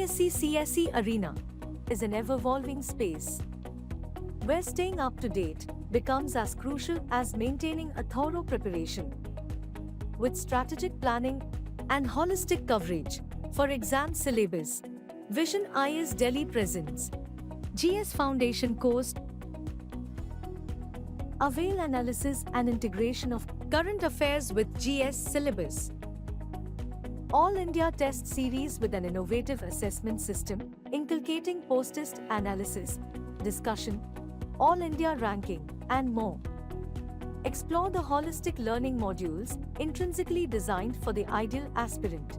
UPSC CSE arena is an ever-evolving space where staying up to date becomes as crucial as maintaining a thorough preparation. With strategic planning and holistic coverage for exam syllabus, Vision IS Delhi presents GS Foundation course. Avail analysis and integration of current affairs with GS syllabus. All India test series with an innovative assessment system, inculcating post-test analysis, discussion, all India ranking, and more. Explore the holistic learning modules intrinsically designed for the ideal aspirant.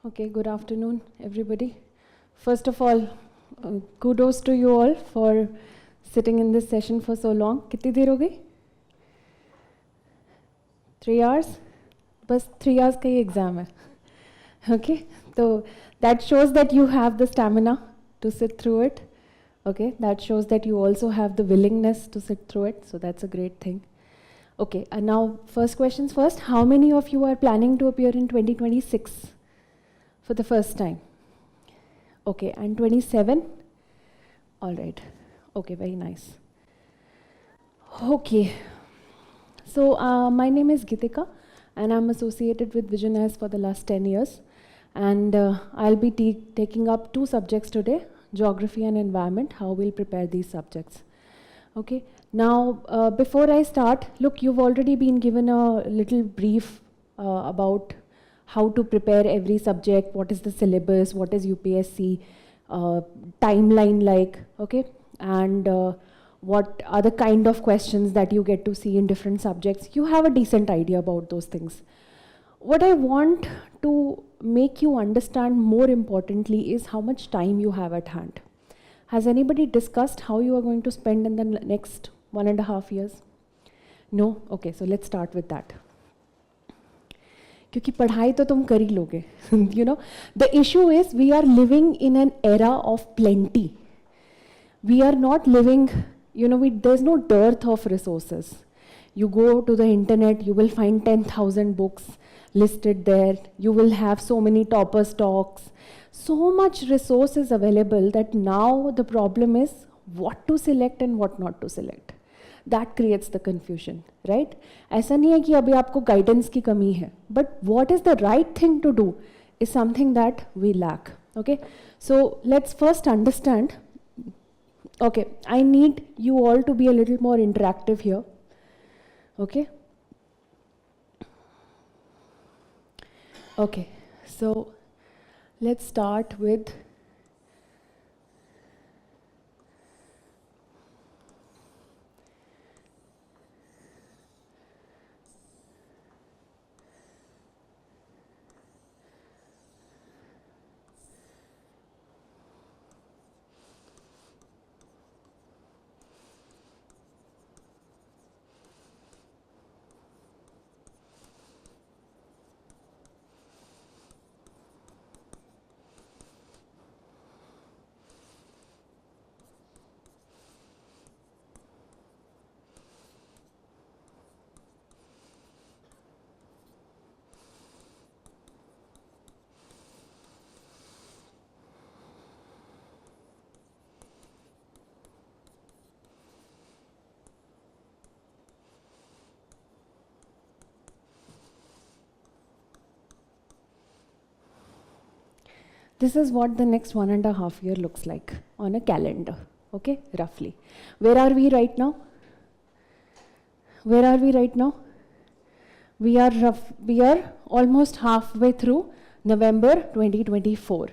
Okay, good afternoon, everybody. First of all, kudos to you all for sitting in this session for so long. कितनी देर हो गई? 3 hours? बस 3 hours का ही exam है. Okay, so that shows that you have the stamina to sit through it. Okay, that shows that you also have the willingness to sit through it. So that's a great thing. Okay, and now first questions first. How many of you are planning to appear in 2026? For the first time? Okay, and 27? All right. Okay, very nice. Okay. So, my name is Gitika, and I'm associated with Vision IS for the last 10 years. And I'll be taking up 2 subjects today, geography and environment, how we'll prepare these subjects. Okay. Now, before I start, look, you've already been given a little brief about how to prepare every subject, what is the syllabus, what is UPSC, timeline like, okay, and what are the kind of questions that you get to see in different subjects. You have a decent idea about those things. What I want to make you understand more importantly is how much time you have at hand. Has anybody discussed how you are going to spend in the next 1.5 years? No? Okay, so let's start with that. क्योंकि पढ़ाई तो तुम कर ही लोगे. You know, the issue is we are living in an era of plenty. We are not living, you know, there's no dearth of resources. You go to the internet, you will find 10,000 books listed there. You will have so many toppers talks. So much resource is available that now the problem is what to select and what not to select. That creates the confusion, right? ऐसा नहीं है कि अभी आपको guidance की कमी है, but what is the right thing to do is something that we lack. Okay, so let's first understand. Okay, I need you all to be a little more interactive here. Okay. Okay, so let's start with This is what the next 1.5 year looks like on a calendar, okay, roughly. Where are we right now? Where are we right now? We are almost halfway through November 2024.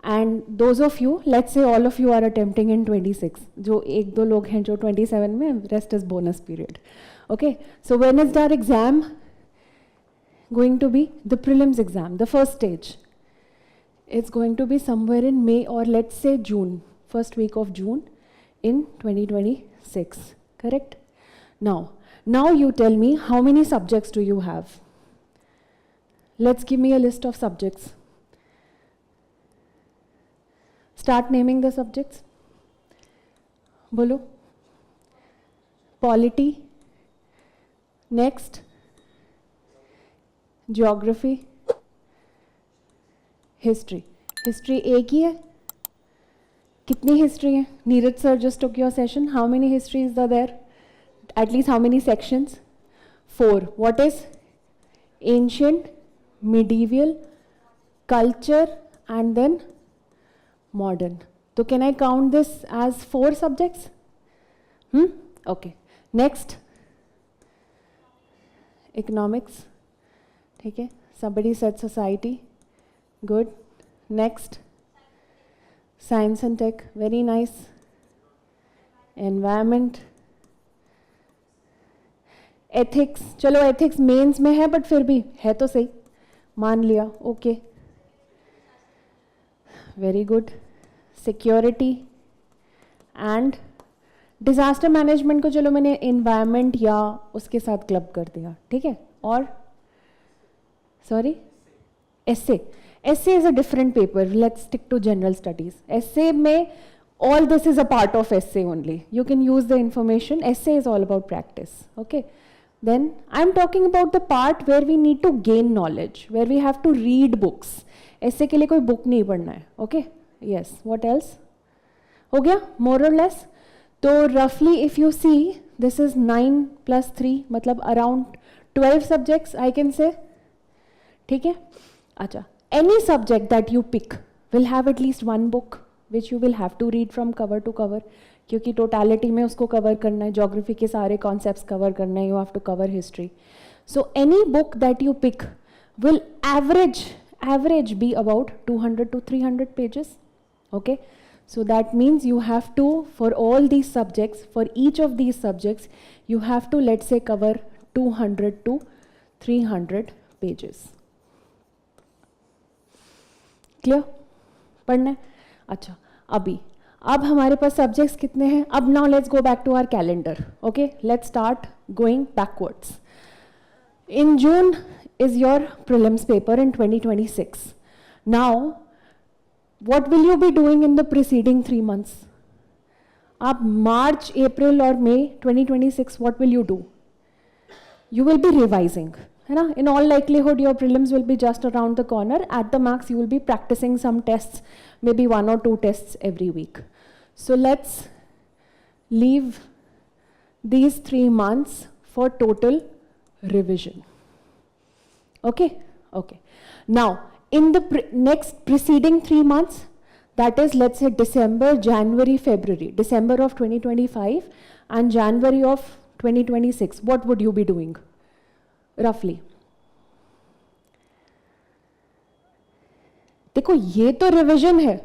And those of you, let's say all of you are attempting in 26. जो एक दो लोग हैं जो 27 में, rest is bonus period. Okay, so when is our exam going to be? The prelims exam, the first stage. It's going to be somewhere in May or let's say June, first week of June in 2026, correct? Now you tell me how many subjects do you have? Let's give me a list of subjects. Start naming the subjects. Bolo. Polity. Next. Geography. History. History एक ही है? कितनी history है? Neeraj sir just took your session. How many histories are there? At least how many sections? 4. What is? Ancient, medieval, culture, and then modern. So can I count this as 4 subjects? Okay. Next. Economics. Okay. Somebody said society. Good. Next. Science and tech. Very nice. Environment. Ethics. चलो ethics mains में है but फिर भी है तो सही. मान लिया. Okay. Very good. Security and disaster management को चलो मैंने environment या उसके साथ club कर दिया. ठीक है? और sorry? Essay. Essay is a different paper. Let's stick to general studies. Essay में all this is a part of essay only. You can use the information. Essay is all about practice. Okay? Then I'm talking about the part where we need to gain knowledge, where we have to read books. Essay के लिए कोई book नहीं पढ़ना है. Okay? Yes. What else? हो गया? More or less? तो roughly if you see, this is 9 plus 3, मतलब around 12 subjects I can say. ठीक है? अच्छा. Any subject that you pick will have at least one book which you will have to read from cover to cover. क्योंकि totality में उसको cover करना है, geography के सारे concepts cover करना है, you have to cover history. So any book that you pick will average be about 200 to 300 pages. Okay? So that means you have to, for all these subjects, for each of these subjects, you have to, let's say, cover 200 to 300 pages. Clear? पढ़ना है? अच्छा, अब हमारे पास subjects कितने हैं? अब now let's go back to our calendar. Okay? Let's start going backwards. In June is your prelims paper in 2026. Now, what will you be doing in the preceding 3 months? Up March, April or May 2026, what will you do? You will be revising. In all likelihood, your prelims will be just around the corner. At the max, you will be practicing some tests, maybe 1 or 2 tests every week. So let's leave these 3 months for total revision. Okay? Okay. Now, in the next preceding 3 months, that is, let's say December, January, February, December of 2025 and January of 2026, what would you be doing? Roughly. देखो ये तो revision है.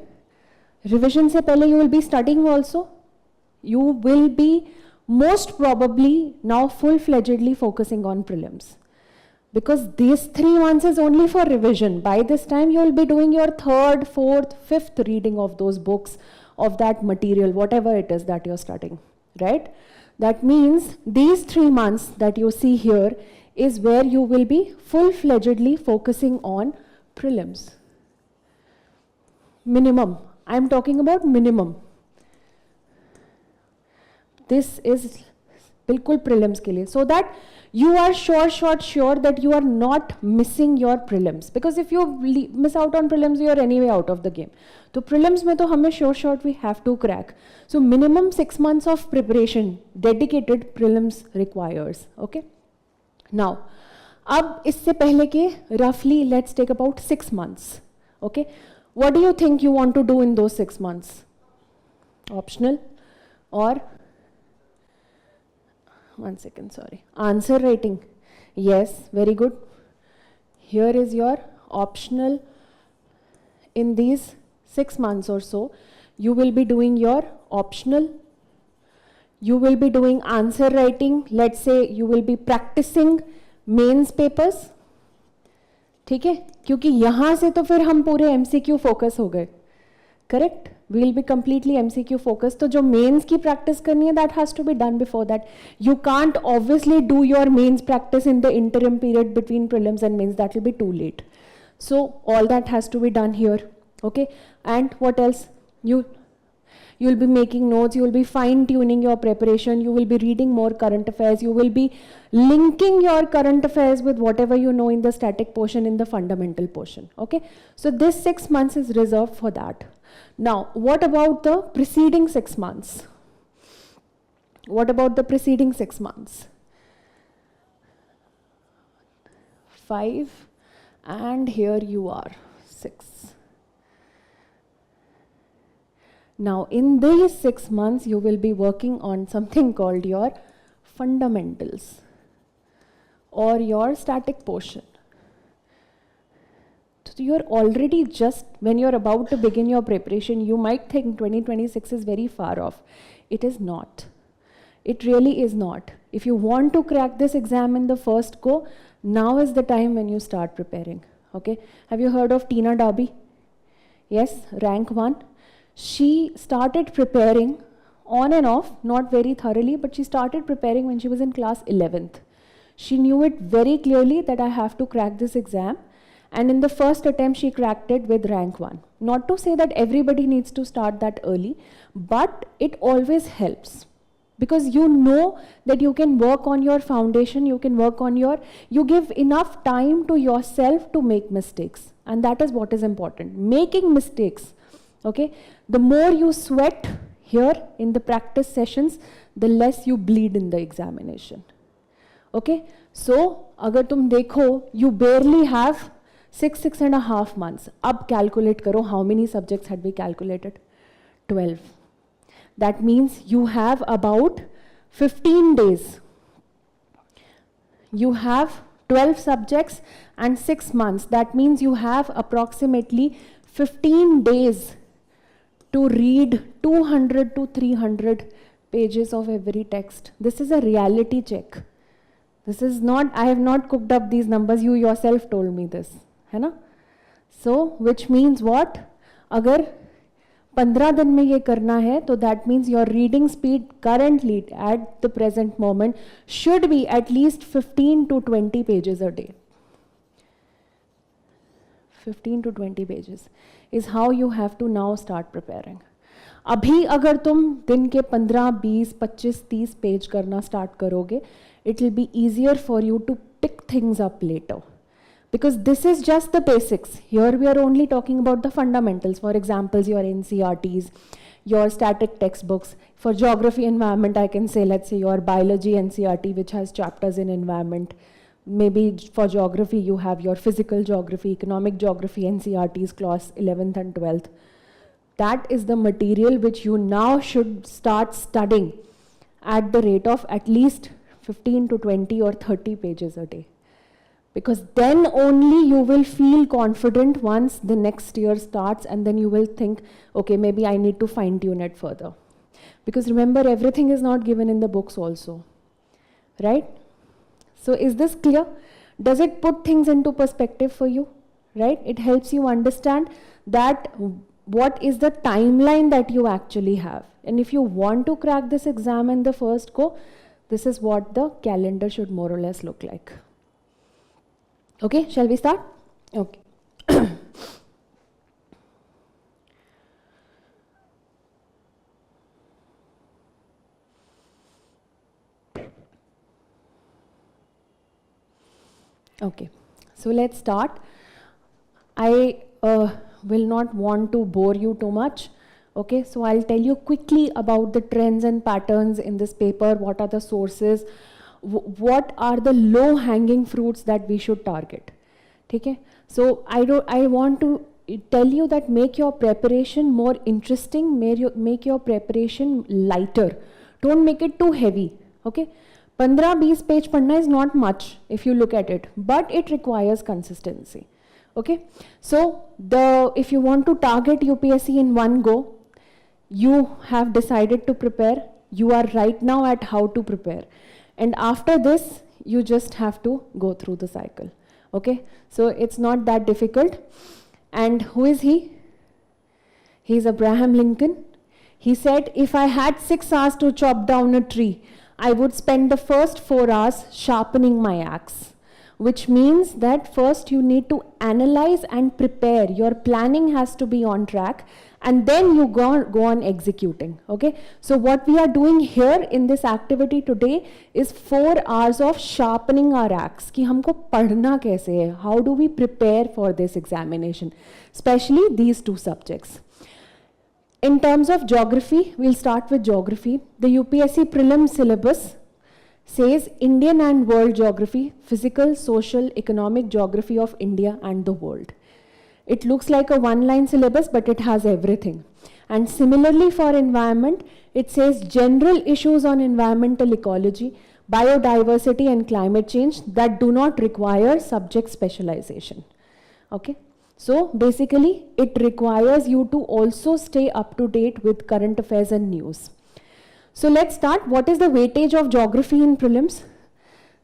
Revision से पहले you will be studying also. You will be most probably now full-fledgedly focusing on prelims. Because these 3 months is only for revision. By this time you will be doing your 3rd, 4th, 5th reading of those books, of that material, whatever it is that you're studying, right? That means these 3 months that you see here is where you will be full-fledgedly focusing on prelims. Minimum. I'm talking about minimum. This is bilkul prelims ke liye. So that you are sure that you are not missing your prelims. Because if you miss out on prelims, you are anyway out of the game. So prelims mein to hame sure we have to crack. So minimum 6 months of preparation, dedicated prelims requires. Okay? Now, अब इससे पहले के roughly let's take about 6 months. Okay? What do you think you want to do in those 6 months? Optional or, one second, sorry, answer writing? Yes, very good. Here is your optional. In these 6 months or so, you will be doing your optional. You will be doing answer writing. Let's say you will be practicing mains papers. ठीक है, क्योंकि यहाँ से तो फिर हम पूरे MCQ focus हो गए, correct? We will be completely MCQ focus. तो जो मेंस की प्रैक्टिस करनी है, that has to be done before that. You can't obviously do your mains practice in the interim period between prelims and mains. That will be too late. So all that has to be done here. Okay, and what else? You'll be making notes, you will be fine tuning your preparation, you will be reading more current affairs, you will be linking your current affairs with whatever you know in the static portion, in the fundamental portion. Okay, so this 6 months is reserved for that. Now what about the preceding 6 months? What about the preceding 6 months? 5 and here you are 6. Now in these 6 months you will be working on something called your fundamentals or your static portion. So you're already just, when you're about to begin your preparation, you might think 2026 is very far off. It is not. It really is not. If you want to crack this exam in the first go, now is the time when you start preparing. Okay, have you heard of Tina Darby? Yes, rank 1. She started preparing on and off, not very thoroughly, but she started preparing when she was in class 11th. She knew it very clearly that I have to crack this exam, and in the first attempt she cracked it with rank 1. Not to say that everybody needs to start that early, but it always helps. Because you know that you can work on your foundation, you can work on your, you give enough time to yourself to make mistakes. And that is what is important, making mistakes. Okay, the more you sweat here in the practice sessions, the less you bleed in the examination. Okay, so agar tum dekho, you barely have 6.5 months. Ab calculate karo, how many subjects had we calculated? 12. That means you have about 15 days. You have 12 subjects and 6 months. That means you have approximately 15 days to read 200 to 300 pages of every text. This is a reality check. This is not, I have not cooked up these numbers, you yourself told me this. है ना? So, which means what? अगर 15 दिन में ये करना है, तो that means your reading speed currently at the present moment should be at least 15 to 20 pages a day. 15 to 20 pages is how you have to now start preparing. अभी अगर तुम दिन के 15, 20, 25, 30 पेज करना start करोगे, it will be easier for you to pick things up later. Because this is just the basics. Here we are only talking about the fundamentals. For examples, your NCRTs, your static textbooks. For geography environment, I can say, let's say your biology NCRT, which has chapters in environment. Maybe for geography, you have your physical geography, economic geography NCRTs, class 11th and 12th. That is the material which you now should start studying at the rate of at least 15 to 20 or 30 pages a day. Because then only you will feel confident once the next year starts, and then you will think, okay, maybe I need to fine tune it further. Because remember, everything is not given in the books also, right? So is this clear? Does it put things into perspective for you, right? It helps you understand that what is the timeline that you actually have. And if you want to crack this exam in the first go, this is what the calendar should more or less look like. Okay, shall we start? Okay. Okay, so let's start. I will not want to bore you too much. Okay, so I'll tell you quickly about the trends and patterns in this paper. What are the sources? What are the low-hanging fruits that we should target? Okay, so I want to tell you that make your preparation more interesting, make your preparation lighter. Don't make it too heavy, okay? 15-20 page padna is not much if you look at it, but it requires consistency, okay? So if you want to target UPSC in one go, you have decided to prepare. You are right now at how to prepare. And after this, you just have to go through the cycle, okay? So it's not that difficult. And who is he? He's Abraham Lincoln. He said, if I had 6 hours to chop down a tree, I would spend the first 4 hours sharpening my axe. Which means that first you need to analyze and prepare. Your planning has to be on track, and then you go on executing, okay? So what we are doing here in this activity today is 4 hours of sharpening our axe. कि हमको पढ़ना कैसे है? How do we prepare for this examination? Especially these two subjects. In terms of geography, we'll start with geography. The UPSC Prelims syllabus says Indian and world geography, physical, social, economic geography of India and the world. It looks like a one-line syllabus, but it has everything. And similarly for environment, it says general issues on environmental ecology, biodiversity and climate change that do not require subject specialization. Okay? So basically, it requires you to also stay up to date with current affairs and news. So let's start. What is the weightage of geography in prelims?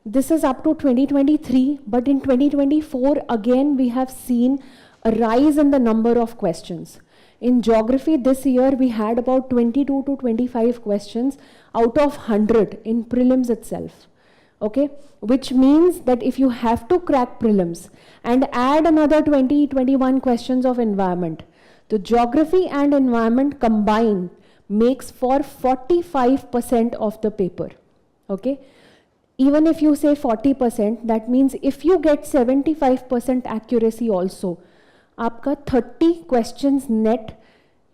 This is up to 2023, but in 2024, again, we have seen a rise in the number of questions. In geography this year, we had about 22 to 25 questions out of 100 in prelims itself. Okay, which means that if you have to crack prelims and add another 20-21 questions of environment, the geography and environment combined makes for 45% of the paper. Okay, even if you say 40%, that means if you get 75% accuracy also, आपका 30 questions net,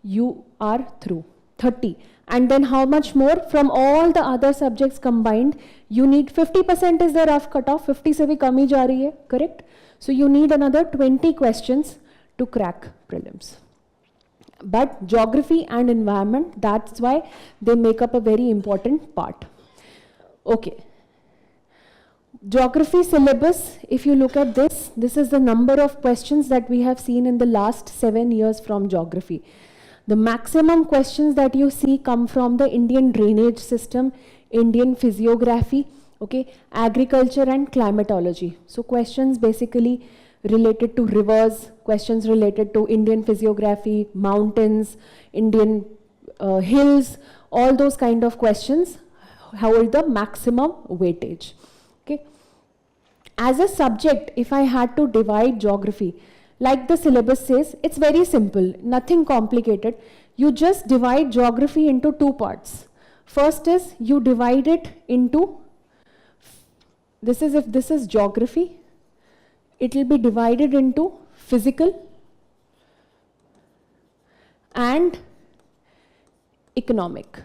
you are through. 30. And then how much more? From all the other subjects combined, you need 50% is the rough cutoff. 50 se bhi kam hi ja rahi hai, correct? So you need another 20 questions to crack prelims. But geography and environment, that's why they make up a very important part. Okay. Geography syllabus, if you look at this, this is the number of questions that we have seen in the last 7 years from geography. The maximum questions that you see come from the Indian drainage system, Indian physiography, okay, agriculture and climatology. So questions basically related to rivers, questions related to Indian physiography, mountains, Indian hills, all those kind of questions hold the maximum weightage. Okay. As a subject, if I had to divide geography, like the syllabus says, it's very simple, nothing complicated. You just divide geography into 2 parts. First is you divide it into, this is if this is geography, it will be divided into physical and economic.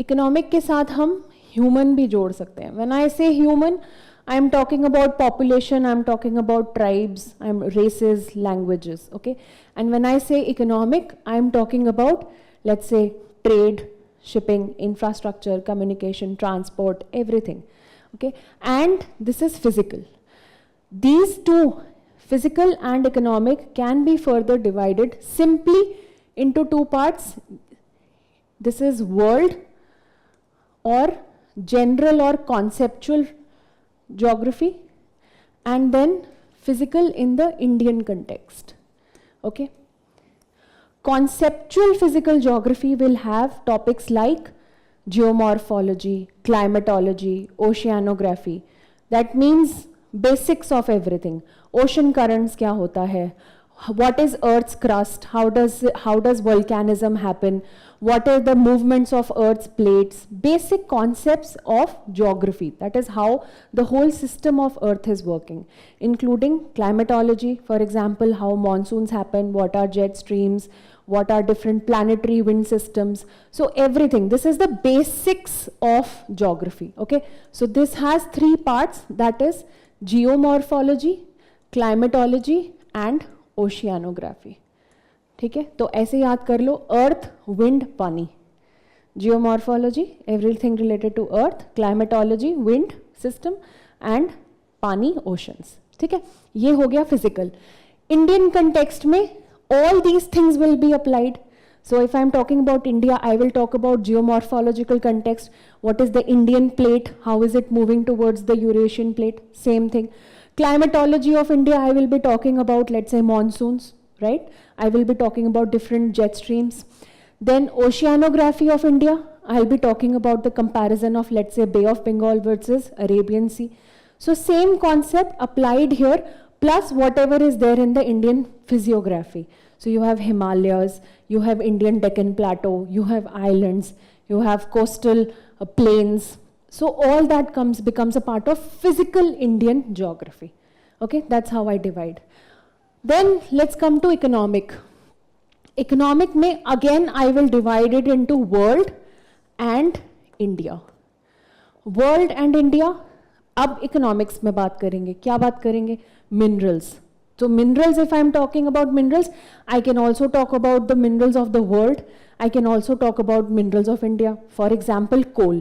Economic के साथ हम human भी जोड़ सकते हैं. When I say human, I am talking about population, I am talking about tribes, I am races, languages, okay? And when I say economic, I am talking about, let's say, trade, shipping, infrastructure, communication, transport, everything, okay? And this is physical. These two, physical and economic, can be further divided simply into 2 parts. This is world or general or conceptual geography, and then physical in the Indian context. Okay. Conceptual physical geography will have topics like geomorphology, climatology, oceanography. That means basics of everything. Ocean currents kya hota hai? What is Earth's crust? How does volcanism happen? What are the movements of Earth's plates? Basic concepts of geography. That is how the whole system of Earth is working, including climatology, for example, how monsoons happen, what are jet streams, what are different planetary wind systems. So everything. This is the basics of geography. Okay. So this has 3 parts, that is geomorphology, climatology, and ओशियानोग्राफी. ठीक है, तो ऐसे याद कर लो, earth, wind, पानी. Geomorphology, everything related to earth. Climatology, wind system, and पानी, oceans. ठीक है, ये हो गया फिजिकल. इंडियन कंटेक्स्ट में all these things will be applied. So if I'm talking about India, I will talk about geomorphological context. What is the Indian plate? How is it moving towards the Eurasian plate? Same thing. Climatology of India, I will be talking about, let's say, monsoons, right? I will be talking about different jet streams. Then oceanography of India, I'll be talking about the comparison of, let's say, Bay of Bengal versus Arabian Sea. So same concept applied here, plus whatever is there in the Indian physiography. So you have Himalayas, you have Indian Deccan Plateau, you have islands, you have coastal plains. So all that becomes a part of physical Indian geography. Okay, that's how I divide. Then let's come to economic. Economic mein, again, I will divide it into world and India. World and India. अब economics में बात करेंगे. क्या बात करेंगे? Minerals. So minerals, if I'm talking about minerals, I can also talk about the minerals of the world. I can also talk about minerals of India. For example, coal.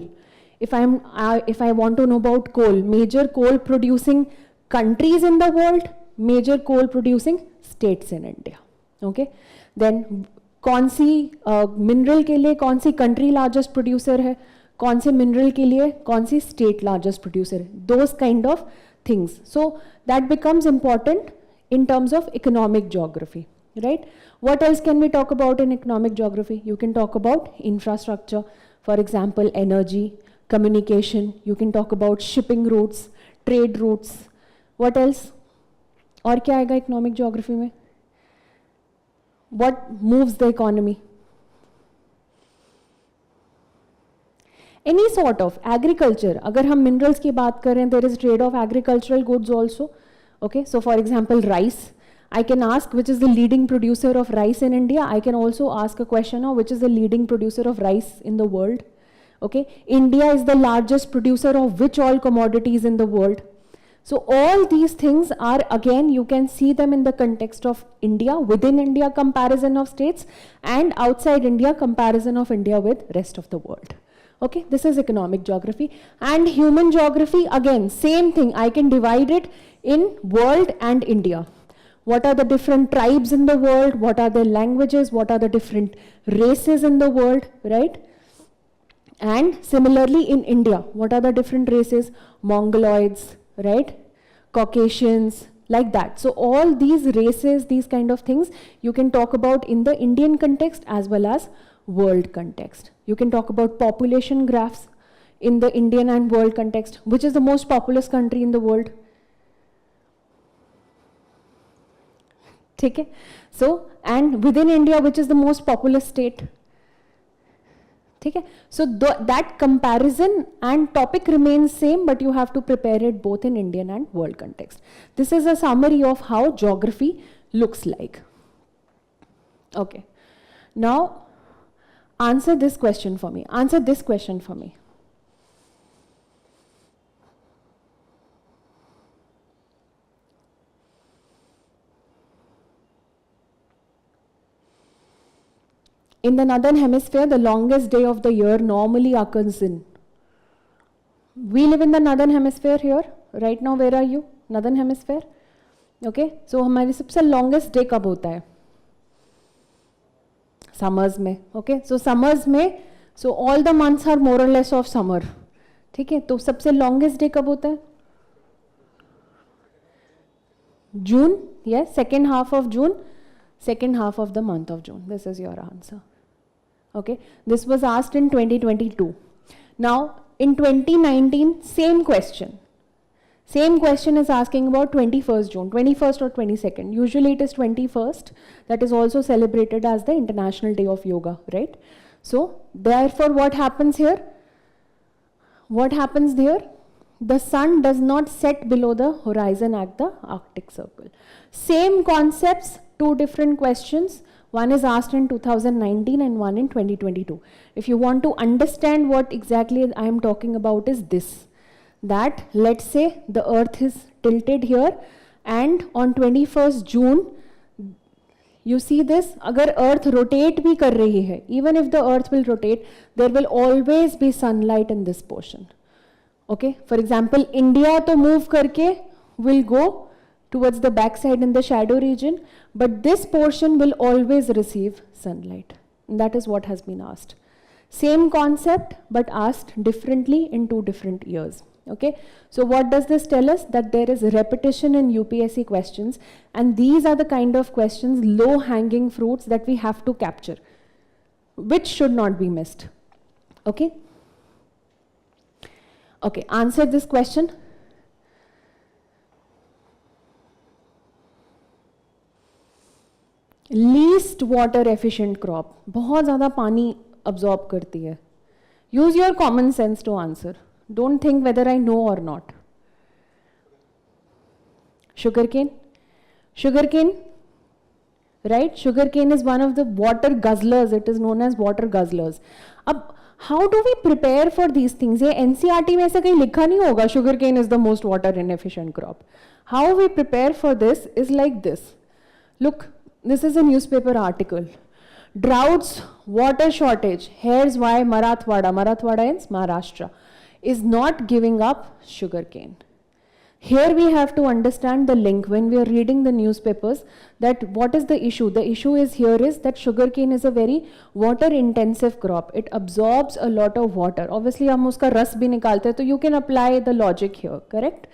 If I want to know about coal, major coal producing countries in the world, major coal producing states in India. Okay. Then कौन सी mineral के लिए कौन सी country largest producer है, कौन से mineral के लिए कौन सी स्टेट लार्जेस्ट प्रोड्यूसर है, those kind of things. So that becomes important in terms of economic geography, right? What else can we talk about in economic geography? You can talk about infrastructure, for example, energy, communication. You can talk about shipping routes, trade routes. What else? और क्या आएगा economic geography में? What moves the economy? Any sort of agriculture. अगर हम minerals की बात करें, there is trade of agricultural goods also. Okay, so for example, rice. I can ask which is the leading producer of rice in India. I can also ask a question of which is the leading producer of rice in the world. Okay, India is the largest producer of which all commodities in the world. So all these things are, again, you can see them in the context of India, within India comparison of states, and outside India comparison of India with rest of the world. Okay, this is economic geography. And human geography, again, same thing. I can divide it in world and India. What are the different tribes in the world? What are their languages? What are the different races in the world, right? And similarly in India, what are the different races? Mongoloids, right? Caucasians, like that. So all these races, these kind of things, you can talk about in the Indian context as well as world context. You can talk about population graphs in the Indian and world context. Which is the most populous country in the world? ठीक है. So, and within India, which is the most populous state? ठीक है. So that comparison and topic remains same, but you have to prepare it both in Indian and world context. This is a summary of how geography looks like. Okay. Now, answer this question for me. Answer this question for me. In the northern hemisphere, the longest day of the year normally occurs in. We live in the northern hemisphere here. Right now, where are you? Northern hemisphere. Okay. So हमारी सबसे longest day कब होता है? Summers में. Okay. So summers में, so all the months are more or less of summer. ठीक है. तो सबसे longest day कब होता है? June. Yes. Second half of June. Second half of the month of June. This is your answer. Okay, this was asked in 2022. Now, in 2019, same question. Same question is asking about 21st June, 21st or 22nd. Usually it is 21st. That is also celebrated as the International Day of Yoga, right? So, therefore, what happens here? What happens there? The sun does not set below the horizon at the Arctic Circle. Same concepts, two different questions. One is asked in 2019 and one in 2022. If you want to understand what exactly I am talking about is this, that let's say the earth is tilted here and on 21st June, You see this? अगर Earth rotate भी कर रही है, even if the Earth will rotate, there will always be sunlight in this portion. Okay? For example, India तो move करके will go towards the backside in the shadow region, but this portion will always receive sunlight. And that is what has been asked. Same concept, but asked differently in 2 different years. Okay, so what does this tell us? That there is repetition in UPSC questions, and these are the kind of questions, low-hanging fruits that we have to capture, which should not be missed. Okay? Okay, answer this question. Least water efficient crop. बहुत ज़्यादा पानी absorb करती है. Use your common sense to answer. Don't think whether I know or not. Sugarcane? Sugarcane? Right? Sugarcane is one of the water guzzlers. It is known as water guzzlers. Ab, how do we prepare for these things? ये NCERT में ऐसा कहीं लिखा नहीं होगा, sugarcane is the most water inefficient crop. How we prepare for this is like this. Look, this is a newspaper article. Droughts, water shortage. Here's why Marathwada is Maharashtra, is not giving up sugarcane. Here we have to understand the link when we are reading the newspapers, that what is the issue? The issue is here is that sugarcane is a very water intensive crop. It absorbs a lot of water. Obviously हम उसका रस भी निकालते हैं, तो you can apply the logic here, correct?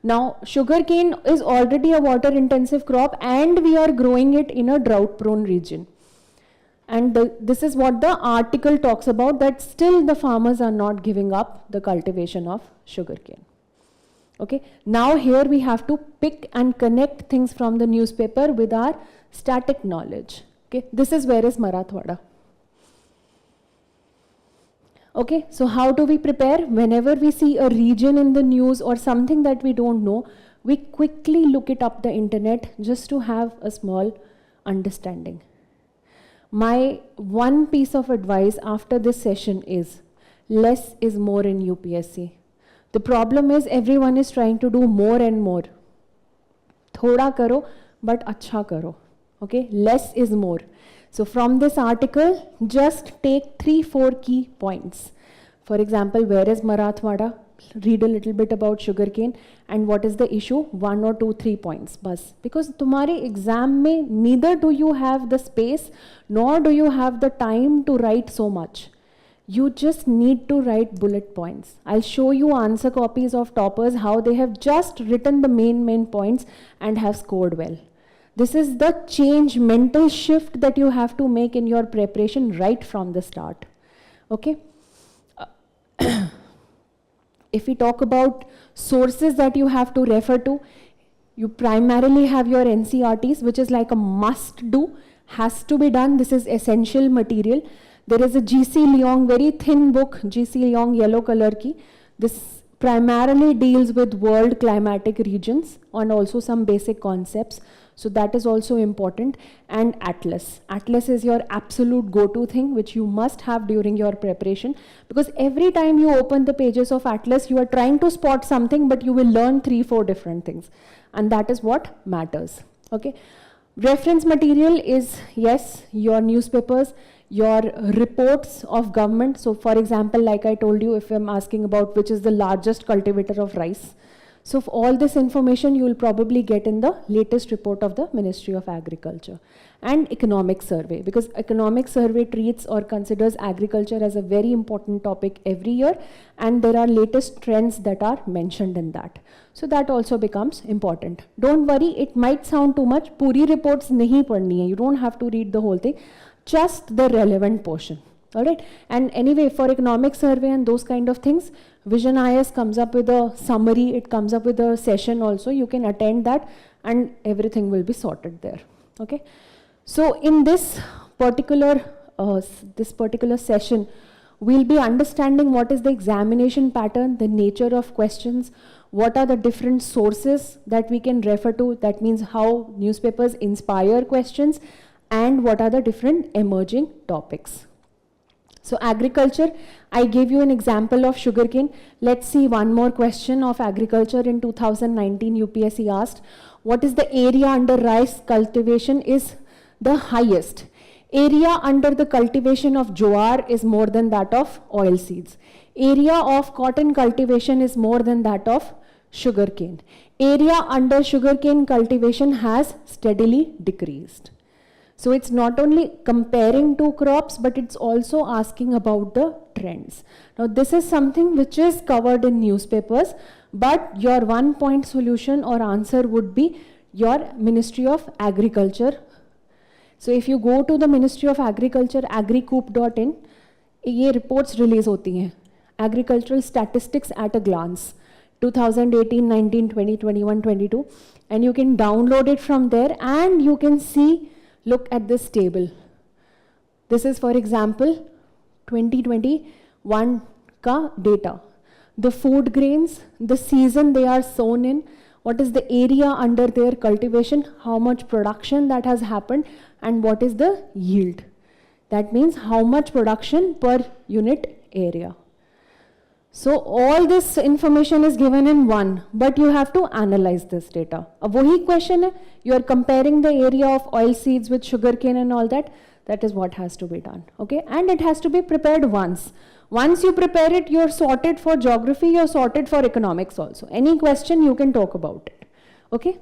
Now sugarcane is already a water intensive crop and we are growing it in a drought prone region. And this is what the article talks about, that still the farmers are not giving up the cultivation of sugarcane. Okay, now here we have to pick and connect things from the newspaper with our static knowledge. Okay, this is where is Marathwada. Okay, so how do we prepare? Whenever we see a region in the news or something that we don't know, we quickly look it up the internet just to have a small understanding. My one piece of advice after this session is, less is more in UPSC. The problem is everyone is trying to do more and more. Thoda karo, but acha karo. Okay, less is more. So from this article, just take 3-4 key points. For example, where is Marathwada? Read a little bit about sugarcane and what is the issue, 1 or 2, 3 points bas. Because तुम्हारे exam में neither do you have the space nor do you have the time to write so much. You just need to write bullet points. I'll show you answer copies of toppers, how they have just written the main points and have scored well. This is the change, mental shift that you have to make in your preparation right from the start. Okay? If we talk about sources that you have to refer to, you primarily have your NCERTs, which is like a must do, has to be done. This is essential material. There is a GC Leong, very thin book, GC Leong, yellow color ki. This primarily deals with world climatic regions and also some basic concepts. So that is also important. And Atlas. Atlas is your absolute go-to thing, which you must have during your preparation. Because every time you open the pages of Atlas, you are trying to spot something, but you will learn 3-4 different things. And that is what matters. Okay. Reference material is, yes, your newspapers, your reports of government. So for example, like I told you, if I'm asking about which is the largest cultivator of rice, so for all this information you will probably get in the latest report of the Ministry of Agriculture. And economic survey, because economic survey treats or considers agriculture as a very important topic every year, and there are latest trends that are mentioned in that. So that also becomes important. Don't worry, it might sound too much. Puri reports nahi padni hai. You don't have to read the whole thing, just the relevant portion. All right. And anyway, for economic survey and those kind of things, Vision IS comes up with a summary. It comes up with a session also. You can attend that and everything will be sorted there. Okay. So in this particular session, we'll be understanding what is the examination pattern, the nature of questions, what are the different sources that we can refer to. That means how newspapers inspire questions and what are the different emerging topics. So agriculture, I gave you an example of sugarcane. Let's see one more question of agriculture in 2019 UPSC asked, what is the area under rice cultivation is the highest. Area under the cultivation of jowar is more than that of oilseeds. Area of cotton cultivation is more than that of sugarcane. Area under sugarcane cultivation has steadily decreased. So it's not only comparing two crops, but it's also asking about the trends. Now this is something which is covered in newspapers, but your 1 point solution or answer would be your Ministry of Agriculture. So if you go to the Ministry of Agriculture, agricoop.in, ये reports release होती हैं. Agricultural statistics at a glance. 2018, 19, 20, 21, 22. And you can download it from there and you can see, look at this table. This is, for example, 2021 ka data. The food grains, the season they are sown in, what is the area under their cultivation, how much production that has happened, and what is the yield. That means how much production per unit area. So all this information is given in one, but you have to analyze this data. अब वही question है, you are comparing the area of oil seeds with sugarcane and all that. That is what has to be done, okay? And it has to be prepared once. Once you prepare it, you're sorted for geography, you're sorted for economics also. Any question you can talk about it, okay?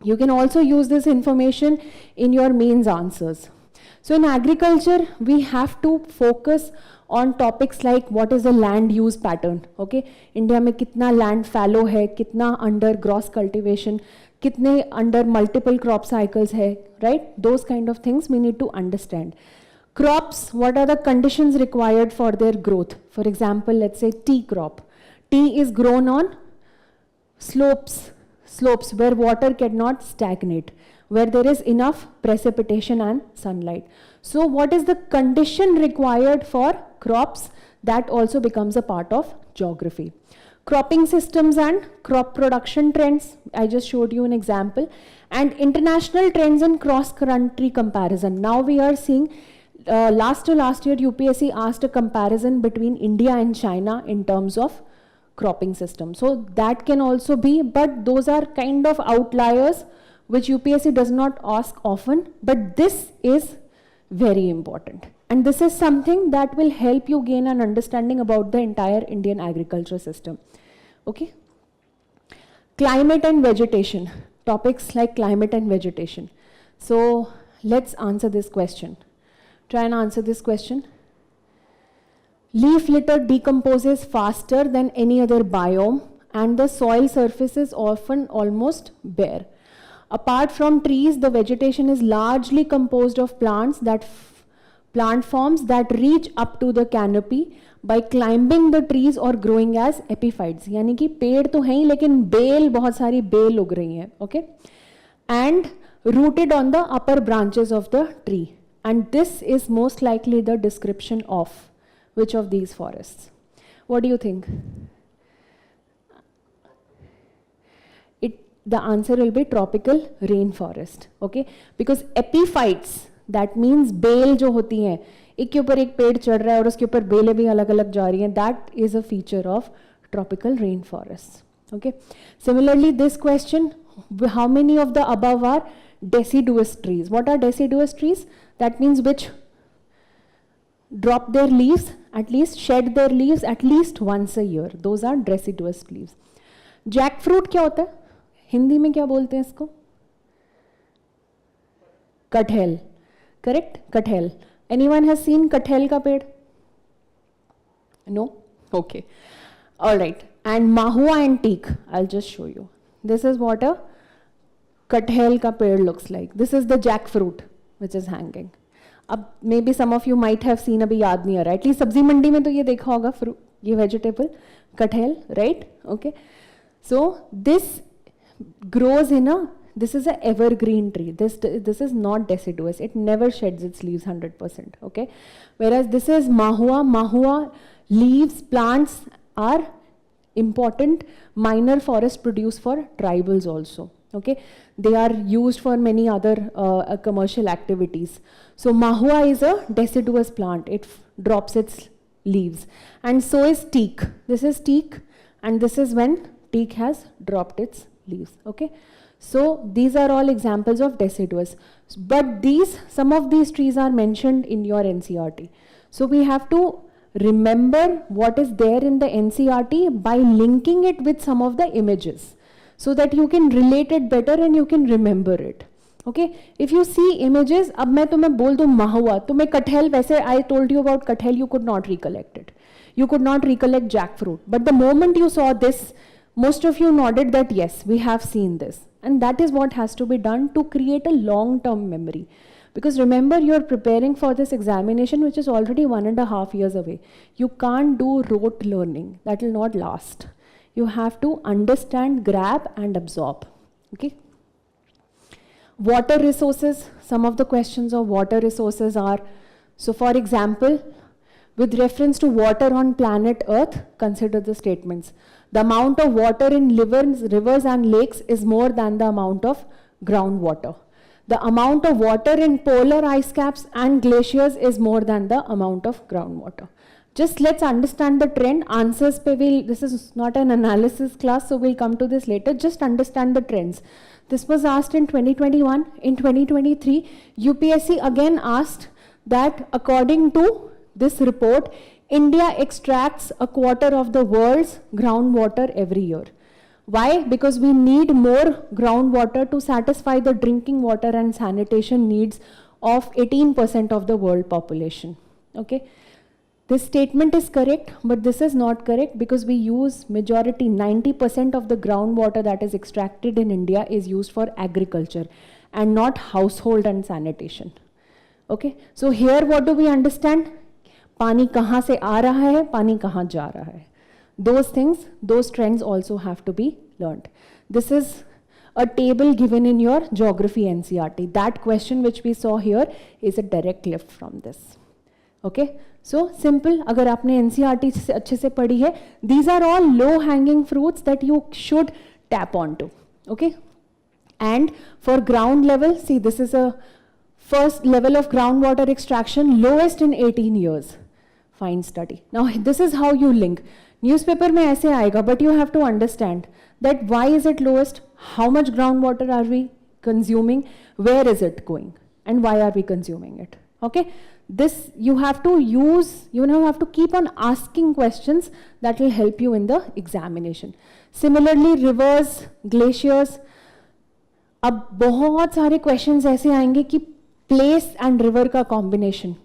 You can also use this information in your mains answers. So in agriculture, we have to focus on topics like what is the land use pattern, okay? India में कितना land fallow है, कितना under gross cultivation, कितने under multiple crop cycles है, right? Those kind of things we need to understand. Crops, what are the conditions required for their growth? For example, let's say tea crop. Tea is grown on slopes where water cannot stagnate, where there is enough precipitation and sunlight. So what is the condition required for crops? That also becomes a part of geography. Cropping systems and crop production trends, I just showed you an example. And international trends and cross-country comparison. Now we are seeing, last year UPSC asked a comparison between India and China in terms of cropping system. So that can also be, but those are kind of outliers which UPSC does not ask often, but this is very important. And this is something that will help you gain an understanding about the entire Indian agriculture system. Okay? Climate and vegetation. Topics like climate and vegetation. So let's answer this question. Try and answer this question. Leaf litter decomposes faster than any other biome and the soil surface is often almost bare. Apart from trees, the vegetation is largely composed of plants plant forms that reach up to the canopy by climbing the trees or growing as epiphytes. यानी कि पेड़ तो हैं ही लेकिन bell, बहुत सारी bell उग रही हैं, okay? And rooted on the upper branches of the tree. And this is most likely the description of which of these forests? What do you think? The answer will be tropical rainforest, okay? Because epiphytes, that means बेल जो होती हैं, एक के ऊपर एक पेड़ चढ़ रहा है और उसके ऊपर बेलें भी अलग अलग जा रही हैं, that is a feature of tropical rainforests, okay? Similarly, this question, how many of the above are deciduous trees? What are deciduous trees? That means which drop their leaves, at least shed their leaves at least once a year. Those are deciduous leaves. Jackfruit क्या होता है? हिंदी में क्या बोलते हैं इसको? कटहल, correct? कटहल. Anyone has seen कटहल का पेड़? No? Okay. All right. And mahua and teak, I'll just show you. This is what a कटहल का पेड़ looks like. This is the jackfruit which is hanging. अब maybe some of you might have seen, अभी याद नहीं आ रहा. At least सब्जी मंडी में तो ये देखा होगा, ये vegetable, कटहल, right? Okay. So this grows in a, this is a evergreen tree. This is not deciduous. It never sheds its leaves 100%. Okay. Whereas this is mahua. Mahua leaves, plants are important minor forest produce for tribals also. Okay. They are used for many other commercial activities. So mahua is a deciduous plant. It drops its leaves. And so is teak. This is teak, and this is when teak has dropped its leaves. Okay. So these are all examples of deciduous. But some of these trees are mentioned in your NCERT. So we have to remember what is there in the NCERT by linking it with some of the images, so that you can relate it better and you can remember it. Okay, if you see images, अब मैं तुम्हें बोल दूँ महुआ, तुम्हें कटहल, वैसे I told you about कटहल, you could not recollect it. You could not recollect jackfruit. But the moment you saw this, most of you nodded that yes, we have seen this. And that is what has to be done to create a long-term memory. Because remember, you're preparing for this examination, which is already 1.5 years away. You can't do rote learning. That will not last. You have to understand, grab, and absorb. Okay? Water resources. Some of the questions of water resources are, so for example, with reference to water on planet Earth, consider the statements. The amount of water in rivers and lakes is more than the amount of groundwater. The amount of water in polar ice caps and glaciers is more than the amount of groundwater. Just let's understand the trend. Answers pe this is not an analysis class, so we'll come to this later. Just understand the trends. This was asked in 2021. In 2023, UPSC again asked that according to this report, India extracts 1/4 of the world's groundwater every year. Why? Because we need more groundwater to satisfy the drinking water and sanitation needs of 18% of the world population. Okay? This statement is correct, but this is not correct because we use majority, 90% of the groundwater that is extracted in India is used for agriculture and not household and sanitation. Okay? So here what do we understand? पानी कहाँ से आ रहा है, पानी कहाँ जा रहा है. Those things, those trends also have to be learned. This is a table given in your geography NCERT. That question which we saw here is a direct lift from this. Okay? So simple. अगर आपने NCERT से अच्छे से पढ़ी है, these are all low-hanging fruits that you should tap onto. Okay? And for ground level, see, this is a first level of groundwater extraction, lowest in 18 years. Fine study. Now this is how you link. Newspaper में ऐसे आएगा, but you have to understand that why is it lowest, how much groundwater are we consuming, where is it going, and why are we consuming it. Okay? This you have to use, you have to keep on asking questions that will help you in the examination. Similarly, rivers, glaciers, अब बहुत सारे questions ऐसे आएंगे कि place and river का combination.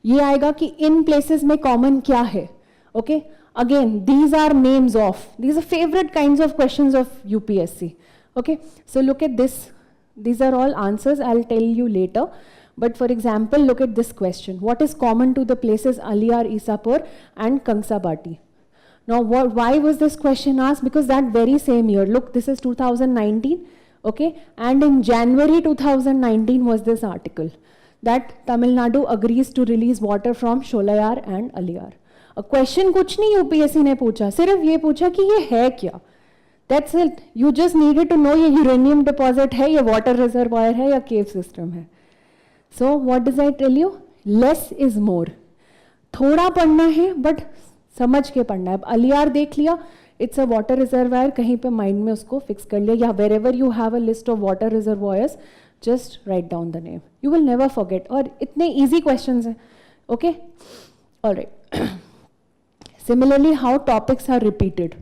ये आएगा कि इन places में common क्या है. Okay? Again, these are names of, these are favorite kinds of questions of UPSC. Okay? So look at this. These are all answers. I'll tell you later. But for example, look at this question. What is common to the places Aliyar, Isapur and Kangsabati? Now, why was this question asked? Because that very same year, look, this is 2019. Okay? And in January 2019 was this article that Tamil Nadu agrees to release water from Sholayar and Aliyar. A question कुछ नहीं UPSC ने पूछा, सिर्फ ये पूछा कि ये है क्या. That's it. You just needed to know ये uranium deposit है, ये water reservoir है या cave system है. So what does I tell you? Less is more. थोड़ा पढ़ना है but समझ के पढ़ना है. अब अलियार देख लिया, it's a water reservoir, कहीं पे mind में उसको fix कर लिया, या wherever you have a list of water reservoirs, just write down the name. You will never forget. और इतने easy questions हैं. Okay? All right. Similarly, how topics are repeated.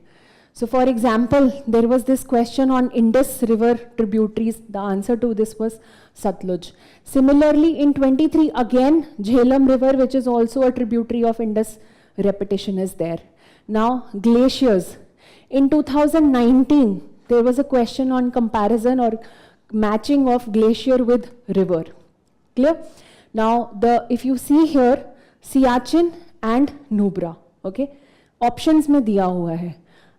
So for example, there was this question on Indus River tributaries. The answer to this was Satluj. Similarly, in 23, again, Jhelum River, which is also a tributary of Indus, repetition is there. Now, glaciers. In 2019, there was a question on comparison or matching of glacier with river. Clear? Now, if you see here, Siachen and Nubra. Okay? Options में दिया हुआ है.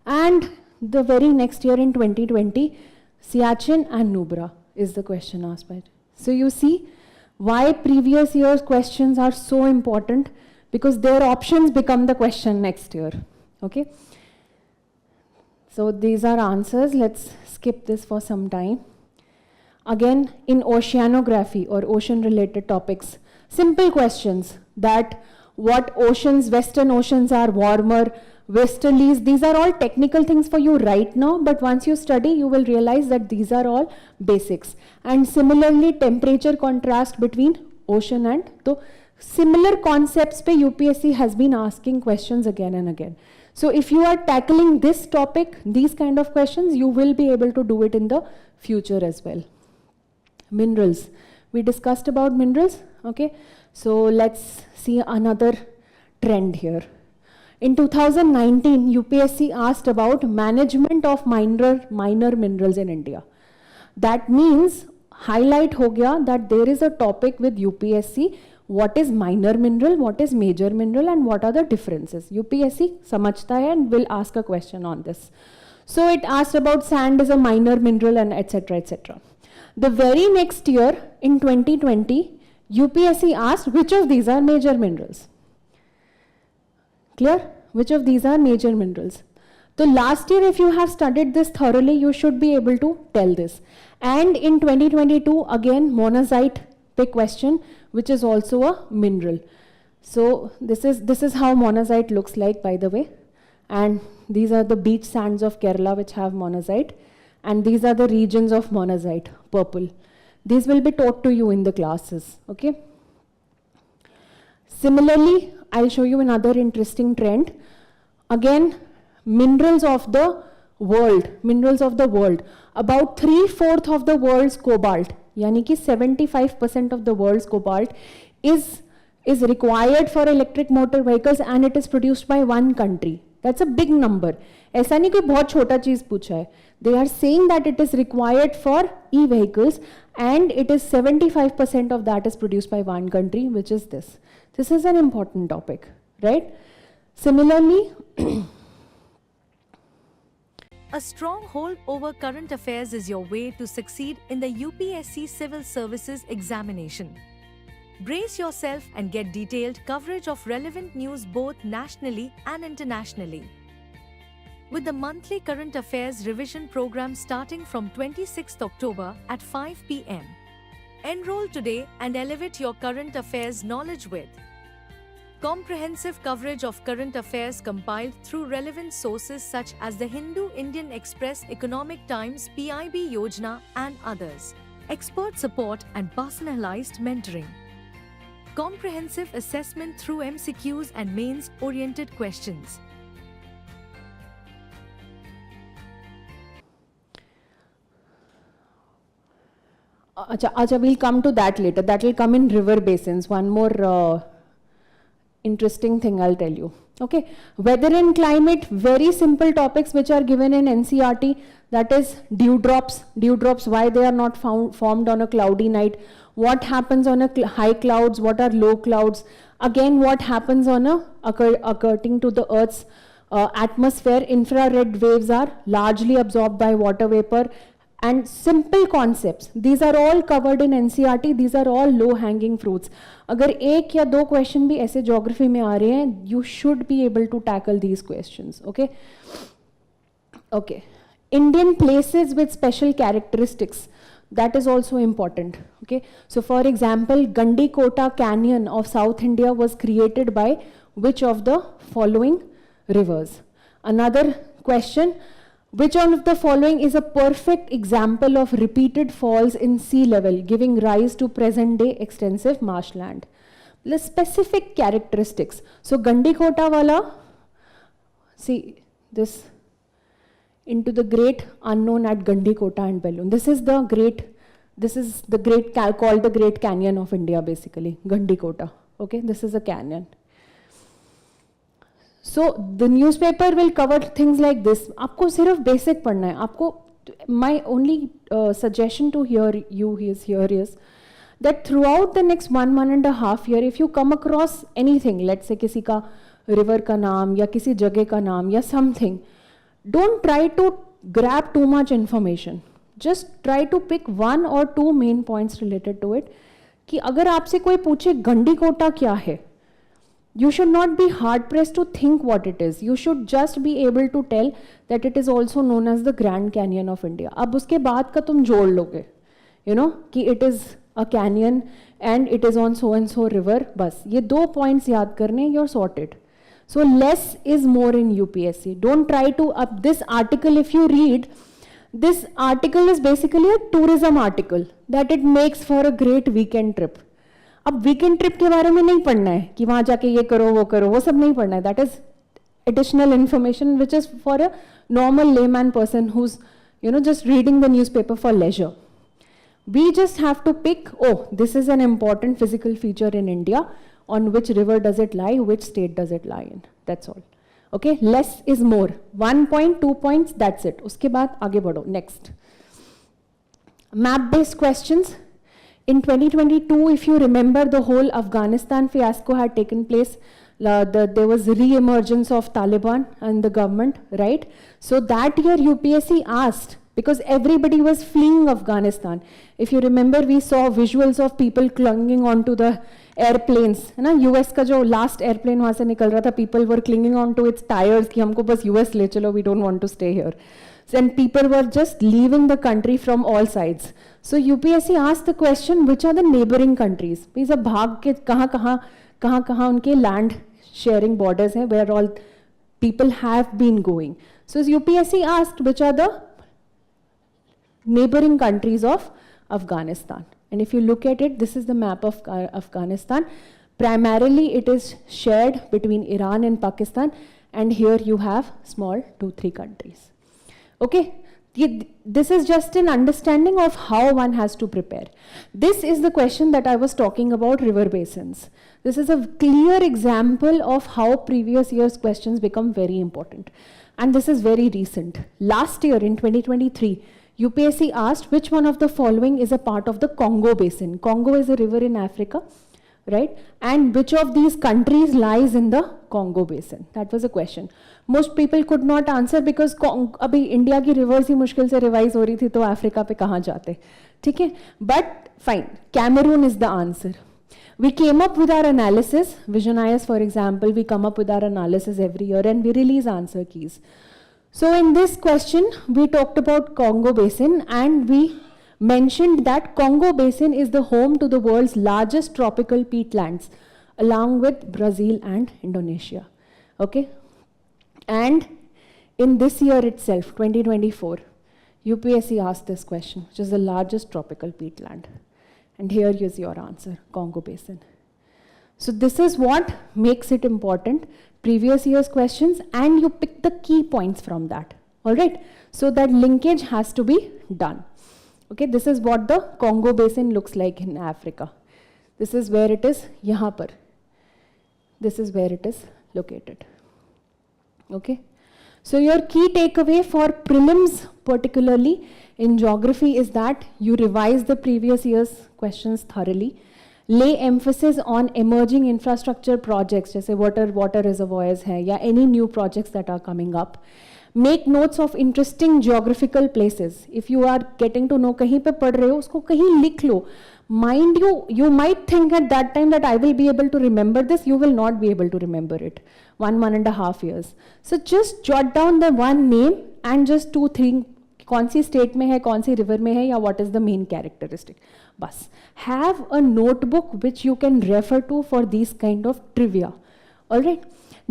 And the very next year in 2020, Siachen and Nubra is the question asked by it. So you see why previous year's questions are so important, because their options become the question next year. Okay? So these are answers. Let's skip this for some time. Again, in oceanography or ocean related topics, simple questions that what oceans, western oceans are warmer, westerlies. These are all technical things for you right now, but once you study, you will realize that these are all basics. And similarly, temperature contrast between ocean and, so similar concepts pe UPSC has been asking questions again and again. So if you are tackling this topic, these kind of questions, you will be able to do it in the future as well. Minerals. We discussed about minerals, okay? So let's see another trend here. In 2019, UPSC asked about management of minor minerals in India. That means highlight ho gaya that there is a topic with UPSC. What is minor mineral, what is major mineral, and what are the differences? UPSC samajhta hai and will ask a question on this. So it asked about sand is a minor mineral and etc. etc. The very next year, in 2020, UPSC asked which of these are major minerals. Clear? Which of these are major minerals? So last year, if you have studied this thoroughly, you should be able to tell this. And in 2022, again, monazite pe question, which is also a mineral. So this is how monazite looks like, by the way. And these are the beach sands of Kerala which have monazite. And these are the regions of monazite, purple. These will be taught to you in the classes, okay? Similarly, I'll show you another interesting trend. Again, minerals of the world, About 3/4 of the world's cobalt, yani ki 75% of the world's cobalt is required for electric motor vehicles, and it is produced by one country. That's a big number. ऐसा नहीं कोई बहुत छोटा चीज पूछा है. They are saying that it is required for e-vehicles, and it is 75% of that is produced by one country, which is this. This is an important topic, right? Similarly, A strong hold over current affairs is your way to succeed in the UPSC Civil Services examination. Brace yourself and get detailed coverage of relevant news both nationally and internationally. With the monthly current affairs revision program starting from 26th October at 5 p.m. Enroll today and elevate your current affairs knowledge with comprehensive coverage of current affairs compiled through relevant sources such as the Hindu, Indian Express, Economic Times, PIB Yojana, and others. Expert support and personalized mentoring. Comprehensive assessment through MCQs and mains-oriented questions. Acha, we'll come to that later. That will come in river basins. One more interesting thing I'll tell you. Okay, weather and climate, very simple topics which are given in NCERT. That is dewdrops, why they are not formed on a cloudy night. What happens on a high clouds, what are low clouds. Again, what happens on occurring to the Earth's atmosphere. Infrared waves are largely absorbed by water vapor. And simple concepts, these are all covered in NCERT, these are all low-hanging fruits. अगर एक या दो question भी ऐसे geography में आ रहे हैं, you should be able to tackle these questions, okay? Okay. Indian places with special characteristics, that is also important, okay? So for example, Gandikota Canyon of South India was created by which of the following rivers? Another question, which one of the following is a perfect example of repeated falls in sea level, giving rise to present-day extensive marshland? The specific characteristics. So Gandikota wala, see this, into the great unknown at Gandikota and Belun. This is the great called the Great Canyon of India, basically, Gandikota. Okay, this is a canyon. So the newspaper will cover things like this. आपको सिर्फ basic पढ़ना है. आपको, my only suggestion to you is that throughout the next 1.5 years, if you come across anything, let's say किसी का river का नाम या किसी जगह का नाम या something, don't try to grab too much information. Just try to pick 1 or 2 main points related to it. कि अगर आपसे कोई पूछे गंडीकोटा क्या है, you should not be hard pressed to think what it is. You should just be able to tell that it is also known as the Grand Canyon of India. अब उसके बाद का तुम जोड़ लोगे, you know, कि it is a canyon and it is on so and so river. बस ये 2 points याद करने, you're sorted. So less is more in UPSC. Don't try to up this article. If you read, this article is basically a tourism article that it makes for a great weekend trip. अब weekend trip के बारे में नहीं पढ़ना है कि वहाँ जाके ये करो वो सब नहीं पढ़ना है. That is additional information which is for a normal layman person who's just reading the newspaper for leisure. We just have to pick, oh, this is an important physical feature in India. On which river does it lie? Which state does it lie in? That's all. Okay, less is more. 1 point, 2 points, that's it. Uske baad aage badho. Next. Map-based questions. In 2022, if you remember, the whole Afghanistan fiasco had taken place. There was re-emergence of Taliban and the government, right? So that year UPSC asked, because everybody was fleeing Afghanistan. If you remember, we saw visuals of people clinging onto the airplanes. है ना, US का जो last airplane वहाँ से निकल रहा था, people were clinging onto its tires कि हमको बस US ले चलो, we don't want to stay here. And people were just leaving the country from all sides. So UPSC asked the question, which are the neighboring countries? Means अब भाग के कहाँ उनके land sharing borders हैं, where all people have been going. So UPSC asked, which are the neighboring countries of Afghanistan. And if you look at it, this is the map of Afghanistan. Primarily, it is shared between Iran and Pakistan. And here you have small 2-3 countries. Okay, this is just an understanding of how one has to prepare. This is the question that I was talking about, river basins. This is a clear example of how previous year's questions become very important. And this is very recent. Last year in 2023, UPSC asked which one of the following is a part of the Congo basin. Congo is a river in Africa, right? And which of these countries lies in the Congo basin? That was a question. Most people could not answer because अभी India की rivers ही मुश्किल से revise हो रही थी, तो Africa पे कहाँ जाते, ठीक है? But fine, Cameroon is the answer. We came up with our analysis. Vision-IS, for example, we come up with our analysis every year and we release answer keys. So in this question, we talked about Congo Basin and we mentioned that Congo Basin is the home to the world's largest tropical peatlands, along with Brazil and Indonesia. Okay? And in this year itself, 2024, UPSC asked this question, which is the largest tropical peatland. And here is your answer, Congo Basin. So this is what makes it important. Previous year's questions, and you pick the key points from that. All right, so that linkage has to be done. Okay, this is what the Congo Basin looks like in Africa. This is where it is, yahan par. This is where it is located. Okay, so your key takeaway for prelims, particularly in geography, is that you revise the previous year's questions thoroughly. Lay emphasis on emerging infrastructure projects, जैसे water reservoirs हैं, या any new projects that are coming up. Make notes of interesting geographical places. If you are getting to know, कहीं पे पढ़ रहे हो, उसको कहीं लिख लो. Mind you, you might think at that time that I will be able to remember this. You will not be able to remember it. 1.5 years. So just jot down the one name and just 2-3. कौन सी state में है, कौन सी river में है, या what is the main characteristic. बस have a notebook which you can refer to for these kind of trivia. All right.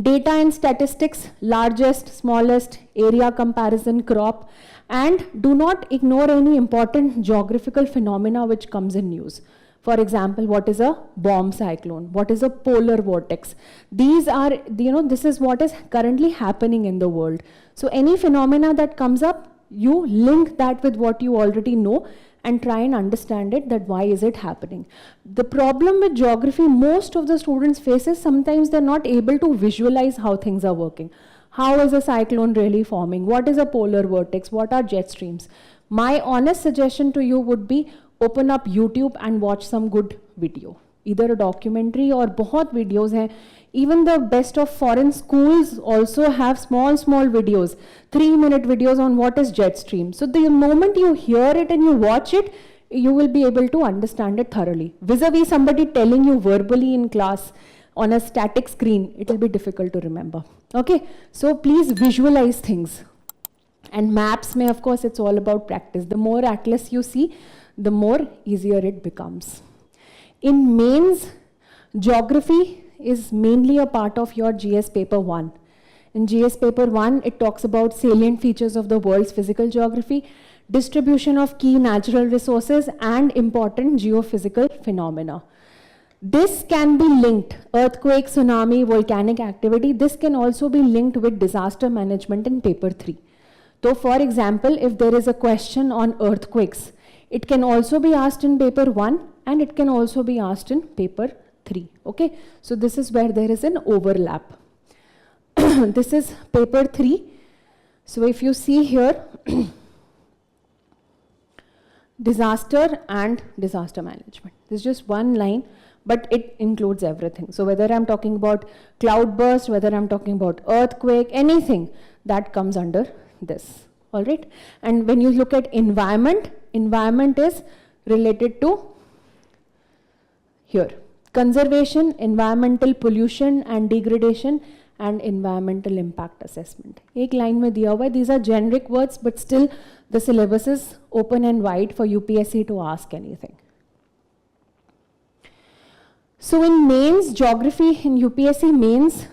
Data and statistics, largest, smallest, area comparison, crop, and do not ignore any important geographical phenomena which comes in news. For example, what is a bomb cyclone? What is a polar vortex? These are, this is what is currently happening in the world. So any phenomena that comes up, you link that with what you already know and try and understand it, that why is it happening. The problem with geography most of the students face is sometimes they're not able to visualize how things are working. How is a cyclone really forming? What is a polar vortex? What are jet streams? My honest suggestion to you would be open up YouTube and watch some good video. Either a documentary or बहुत videos हैं. Even the best of foreign schools also have small videos, 3-minute videos on what is jet stream. So the moment you hear it and you watch it, you will be able to understand it thoroughly. Vis-a-vis somebody telling you verbally in class on a static screen, it will be difficult to remember. Okay, so please visualize things. And maps mein, of course, it's all about practice. The more atlas you see, the more easier it becomes. In mains, geography is mainly a part of your GS paper 1. In GS paper 1, it talks about salient features of the world's physical geography, distribution of key natural resources, and important geophysical phenomena. This can be linked, earthquake, tsunami, volcanic activity, this can also be linked with disaster management in paper 3. So for example, if there is a question on earthquakes, it can also be asked in paper 1 and it can also be asked in paper 3. Okay, so this is where there is an overlap. This is paper 3. So if you see here, disaster and disaster management. This is just one line, but it includes everything. So whether I'm talking about cloudburst, whether I'm talking about earthquake, anything that comes under this. All right. And when you look at environment, environment is related to here. Conservation, environmental pollution and degradation, and environmental impact assessment. एक line में दिया हुआ है. These are generic words, but still the syllabus is open and wide for UPSC to ask anything. So in mains, geography, in UPSC mains,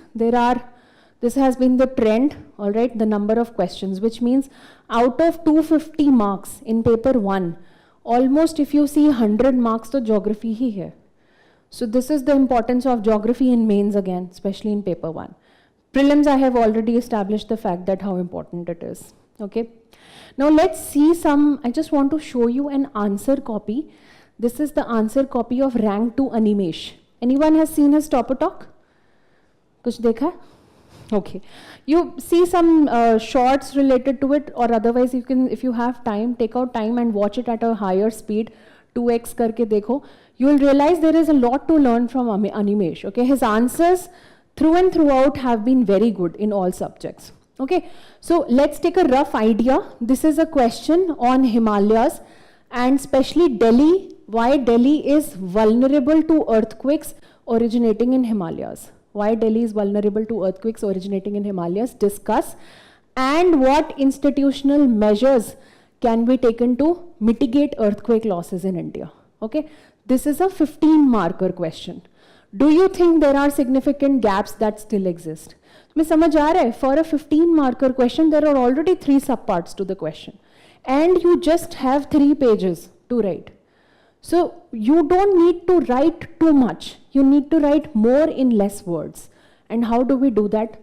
this has been the trend, all right, the number of questions, which means out of 250 marks in paper 1, almost if you see 100 marks to geography ही है. So this is the importance of geography in mains again, especially in paper 1. Prelims, I have already established the fact that how important it is. Okay. Now let's see some, I just want to show you an answer copy. This is the answer copy of rank 2 Animesh. Anyone has seen his Topper Talk? Kuch dekha? Okay. You see some shorts related to it, or otherwise you can, if you have time, take out time and watch it at a higher speed, 2x karke dekho. You will realize there is a lot to learn from Animesh. Okay. His answers through and throughout have been very good in all subjects. Okay. So let's take a rough idea. This is a question on Himalayas and especially Delhi, why Delhi is vulnerable to earthquakes originating in Himalayas. Why Delhi is vulnerable to earthquakes originating in Himalayas, discuss, and what institutional measures can be taken to mitigate earthquake losses in India. Okay, this is a 15-marker question. Do you think there are significant gaps that still exist? मैं समझ आ रहा है, for a 15-marker question, there are already 3 subparts to the question. And you just have 3 pages to write. So you don't need to write too much. You need to write more in less words. And how do we do that?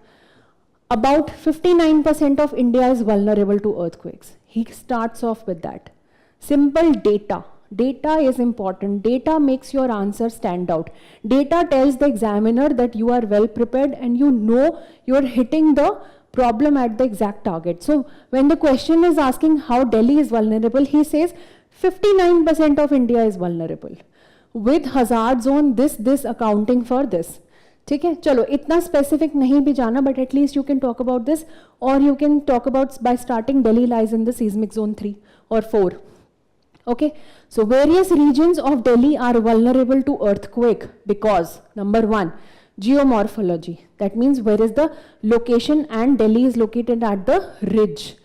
About 59% of India is vulnerable to earthquakes. He starts off with that. Simple data. Data is important. Data makes your answer stand out. Data tells the examiner that you are well prepared and you know you are hitting the problem at the exact target. So when the question is asking how Delhi is vulnerable, he says 59% of India is vulnerable. With hazard zone, this accounting for this. ठीक है, चलो इतना specific नहीं भी जाना, but at least you can talk about this, or you can talk about by starting Delhi lies in the seismic zone 3 or 4. Okay, so various regions of Delhi are vulnerable to earthquake because number 1, geomorphology. That means where is the location, and Delhi is located at the ridge.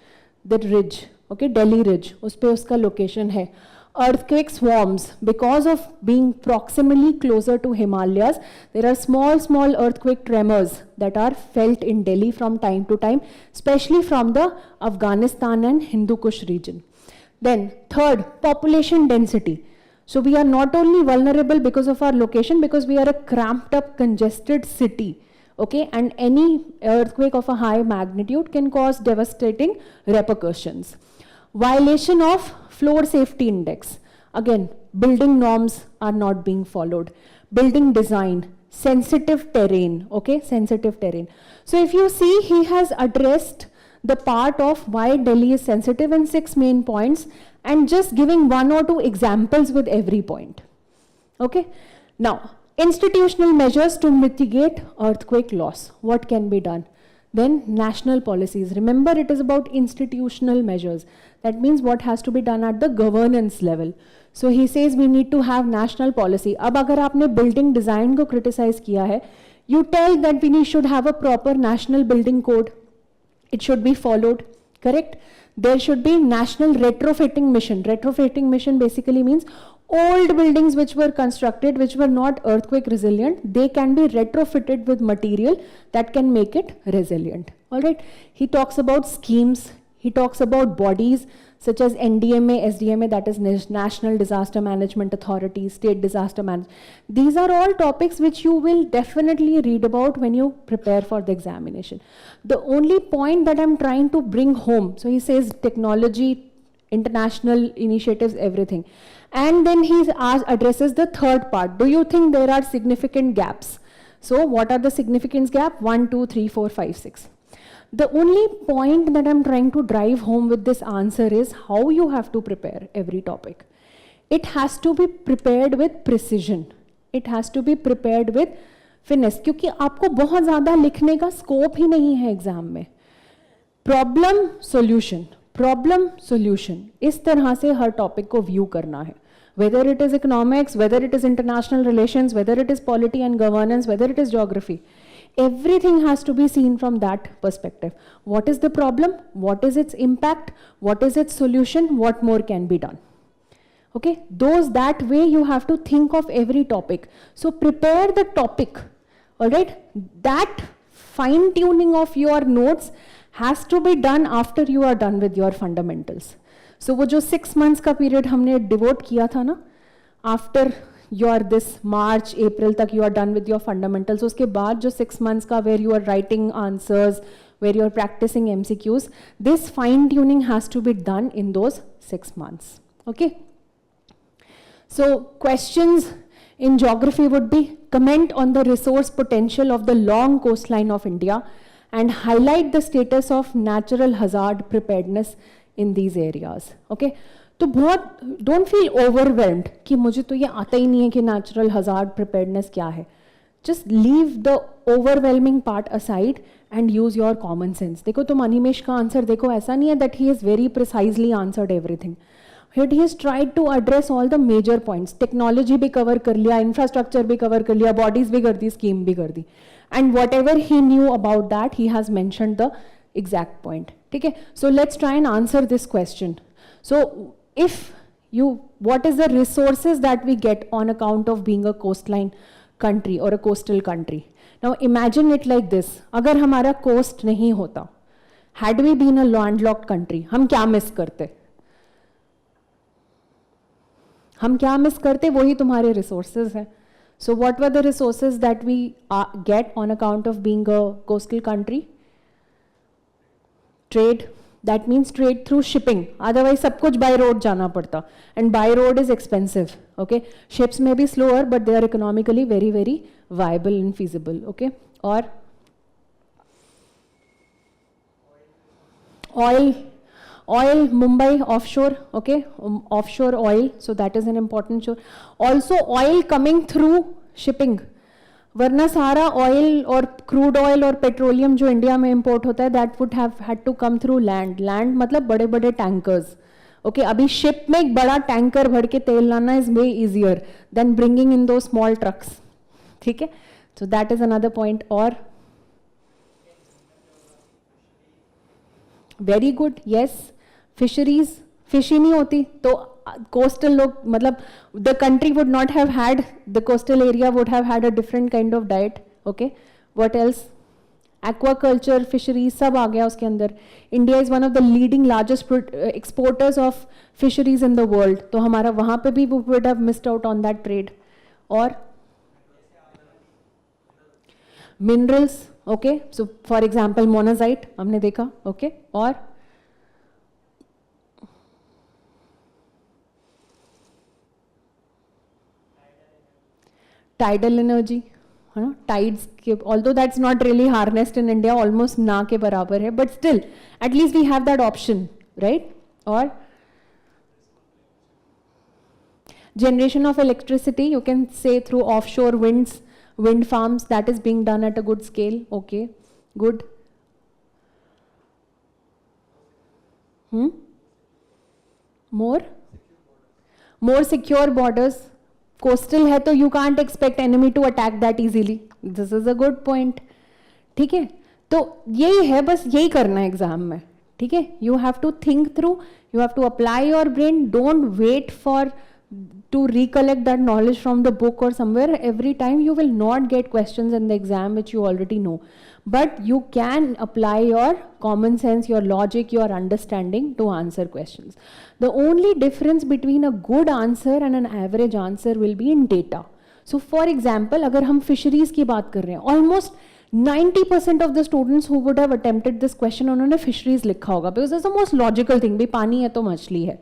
Okay, Delhi ridge, उस पे उसका location है. Earthquake swarms, because of being proximally closer to Himalayas, there are small earthquake tremors that are felt in Delhi from time to time, especially from the Afghanistan and Hindu Kush region. Then third, population density. So we are not only vulnerable because of our location, because we are a cramped up, congested city. Okay, and any earthquake of a high magnitude can cause devastating repercussions. Violation of floor safety index. Again, building norms are not being followed. Building design, sensitive terrain. Okay, sensitive terrain. So if you see, he has addressed the part of why Delhi is sensitive in 6 main points and just giving 1 or 2 examples with every point. Okay, now institutional measures to mitigate earthquake loss. What can be done? Then national policies. Remember, it is about institutional measures. That means what has to be done at the governance level. So he says we need to have national policy. अब अगर आपने building design को criticize किया है, you tell that we should have a proper national building code. It should be followed. correct? There should be national retrofitting mission. Retrofitting mission basically means old buildings which were constructed, which were not earthquake resilient, they can be retrofitted with material that can make it resilient. All right. He talks about schemes. He talks about bodies such as NDMA, SDMA, that is National Disaster Management Authority, State Disaster Management. These are all topics which you will definitely read about when you prepare for the examination. The only point that I'm trying to bring home, so he says technology, international initiatives, everything. And then he addresses the third part. Do you think there are significant gaps? So what are the significance gap? 1, 2, 3, 4, 5, 6. The only point that I'm trying to drive home with this answer is how you have to prepare every topic. It has to be prepared with precision. It has to be prepared with finesse. क्योंकि आपको बहुत ज़्यादा लिखने का scope ही नहीं है exam में. Problem solution इस तरह से हर टॉपिक को व्यू करना है. Whether it is economics, whether it is international relations, whether it is polity and governance, whether it is geography. Everything has to be seen from that perspective. What is the problem? What is its impact? What is its solution? What more can be done? Okay, that way you have to think of every topic. So prepare the topic, all right? That fine tuning of your notes has to be done after you are done with your fundamentals. So वो जो 6 months का period हमने devote किया था ना, after your this March, April तक you are done with your fundamentals, उसके बाद जो 6 months का where you are writing answers, where you are practicing MCQs, this fine tuning has to be done in those 6 months. Okay. So questions in geography would be: comment on the resource potential of the long coastline of India and highlight the status of natural hazard preparedness in these areas. Okay. तो बहुत don't feel overwhelmed कि मुझे तो ये आता ही नहीं है कि नेचुरल हजार्ड प्रिपेयर्डनेस क्या है. Just leave the overwhelming part aside and use your common sense. देखो तुम अनिमेश का आंसर देखो, ऐसा नहीं है that he is very precisely answered everything. Hit he is tried to address all the major points. Technology भी कवर कर लिया, इंफ्रास्ट्रक्चर भी कवर कर लिया, बॉडीज भी कर दी, स्कीम भी कर दी, and whatever he knew about that he has mentioned the exact point. ठीक है. So let's try and answer this question. So if you, what is the resources that we get on account of being a coastline country or a coastal country? Now imagine it like this. अगर हमारा coast नहीं होता, had we been a landlocked country, हम क्या miss करते? हम क्या miss करते? वही तुम्हारे resources हैं. So what were the resources that we get on account of being a coastal country? Trade. That means trade through shipping. Otherwise सब कुछ by road जाना पड़ता, and by road is expensive. Okay, ships may be slower but they are economically very very viable and feasible. Okay, or oil Mumbai offshore. Okay, offshore oil, so that is an important shore. Also oil coming through shipping. वरना सारा oil और crude oil और petroleum जो India में import होता है that would have had to come through land. Land मतलब बड़े बड़े टैंकर्स. ओके, अभी शिप में एक बड़ा टैंकर भर के तेल लाना is way easier than bringing in दो स्मॉल ट्रक्स. ठीक है. So that is another point. और very good, yes, fisheries. Fish ही नहीं होती तो coastal लोग, मतलब the country would not have had, the coastal area would have had a different kind of diet. Okay, what else? Aquaculture, fisheries, सब आ गया उसके अंदर. India is one of the leading largest exporters of fisheries in the world. तो हमारा वहाँ पे भी we would have missed out on that trade. और minerals. Okay, so for example monazite हमने देखा. Okay, और tidal energy, है ना, tides के, although that's not really harnessed in India, almost ना के बराबर है, but still at least we have that option, right? और generation of electricity, you can say through offshore wind farms, that is being done at a good scale. Okay, good. More secure borders. Coastal है तो you can't expect enemy to attack that easily. This is a good point. ठीक है. तो यही है, बस यही करना है एग्जाम में. ठीक है, you have to think through, you have to apply your brain, don't wait for to recollect that knowledge from the book or somewhere. Every time you will not get questions in the exam which you already know, but you can apply your common sense, your logic, your understanding to answer questions. The only difference between a good answer and an average answer will be in data. So for example, अगर हम fisheries की बात कर रहे हैं, almost 90% of the students who would have attempted this question उन्होंने fisheries लिखा होगा, because that's the most logical thing, भाई पानी है तो मछली है.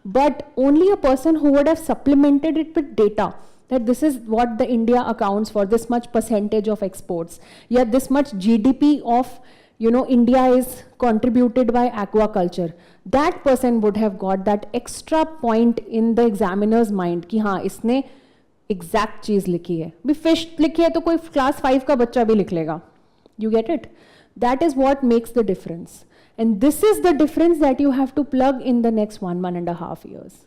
But only a person who would have supplemented it with data, that this is what the India accounts for, this much percentage of exports, yeah, this much GDP of, you know, India is contributed by aquaculture, that person would have got that extra point in the examiner's mind कि हाँ इसने exact चीज लिखी है. भी fish लिखी है तो कोई class 5 का बच्चा भी लिख लेगा. You get it? That is what makes the difference. And this is the difference that you have to plug in the next 1.5 years.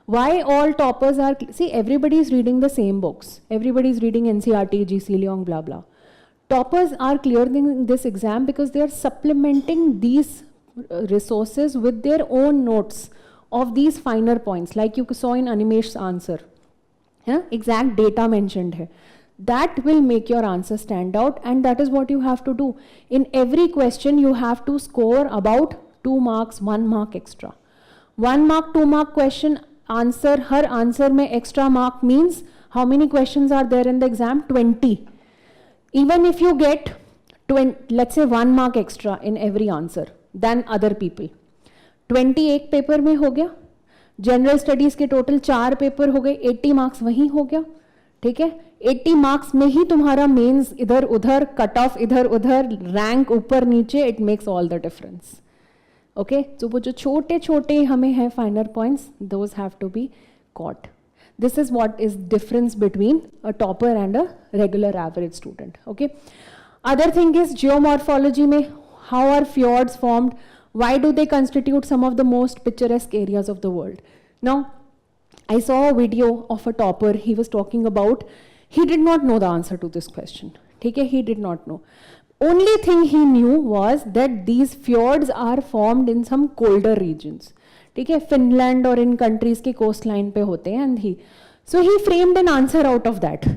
Why all toppers are, see, everybody is reading the same books. Everybody is reading NCERT, GC Leong, blah, blah. Toppers are clearing this exam because they are supplementing these resources with their own notes of these finer points, like you saw in Animesh's answer. Yeah? Exact data mentioned here. That will make your answer stand out, and that is what you have to do. In every question, you have to score about 2 marks, 1 mark extra. 1 mark, 2 mark question answer, her answer mein extra mark means how many questions are there in the exam? 20. Even if you get 20, let's say 1 mark extra in every answer than other people, 20 एक paper में हो गया, general studies के total 4 paper हो गए, 80 marks वहीं हो गया. ठीक है, 80 मार्क्स में ही तुम्हारा मेंस इधर उधर, कट ऑफ इधर उधर, रैंक ऊपर नीचे, it makes all the difference. Okay, तो वो जो छोटे छोटे हमें हैं finer points, those have to be caught. This is what is difference between a topper and a regular average student. Okay, other thing is geomorphology में, how are fjords formed, why do they constitute some of the most picturesque areas of the world? Now, I saw a video of a topper. He was talking about, he did not know the answer to this question. Okay, he did not know. Only thing he knew was that these fjords are formed in some colder regions. Okay, Finland or in countries के coastline पे होते हैं, and so he framed an answer out of that.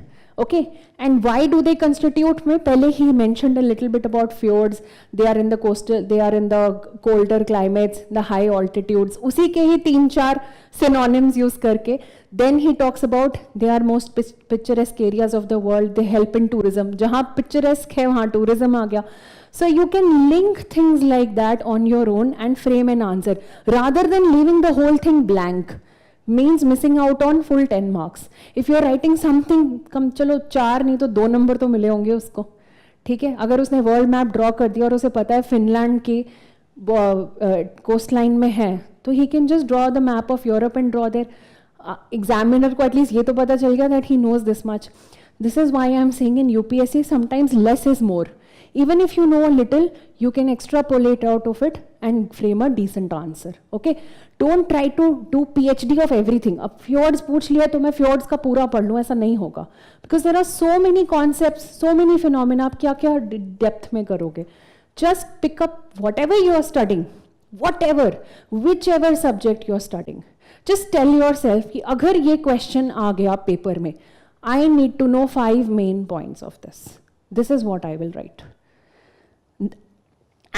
Okay, and why do they constitute? में पहले he mentioned a little bit about fjords. They are in the coastal, they are in the colder climates, the high altitudes. उसी के ही 3-4 synonyms use करके, then he talks about they are most picturesque areas of the world. They help in tourism. जहाँ picturesque है वहाँ tourism आ गया. So you can link things like that on your own and frame an answer rather than leaving the whole thing blank. Means missing out on full 10 marks. If you are writing something, कम चलो 4 नहीं तो 2 number तो मिले होंगे उसको. ठीक है, अगर उसने वर्ल्ड मैप ड्रॉ कर दिया और उसे पता है फिनलैंड की कोस्ट लाइन में है, तो he can just draw the map of Europe and draw there. Examiner को एटलीस्ट ये तो पता चल गया that he knows this much. This is why I am saying in UPSC sometimes less is more. Even if you know a little, you can extrapolate out of it and frame a decent answer. Okay, don't try to do PhD of everything. अब fjords पूछ लिया तो मैं fjords का पूरा पढ़ लूँ, ऐसा नहीं होगा. Because there are so many concepts, so many phenomena. आप क्या क्या depth में करोगे? Just pick up whatever you are studying, whatever, whichever subject you are studying. Just tell yourself कि अगर ये question आ गया पेपर में, I need to know 5 main points of this. This is what I will write.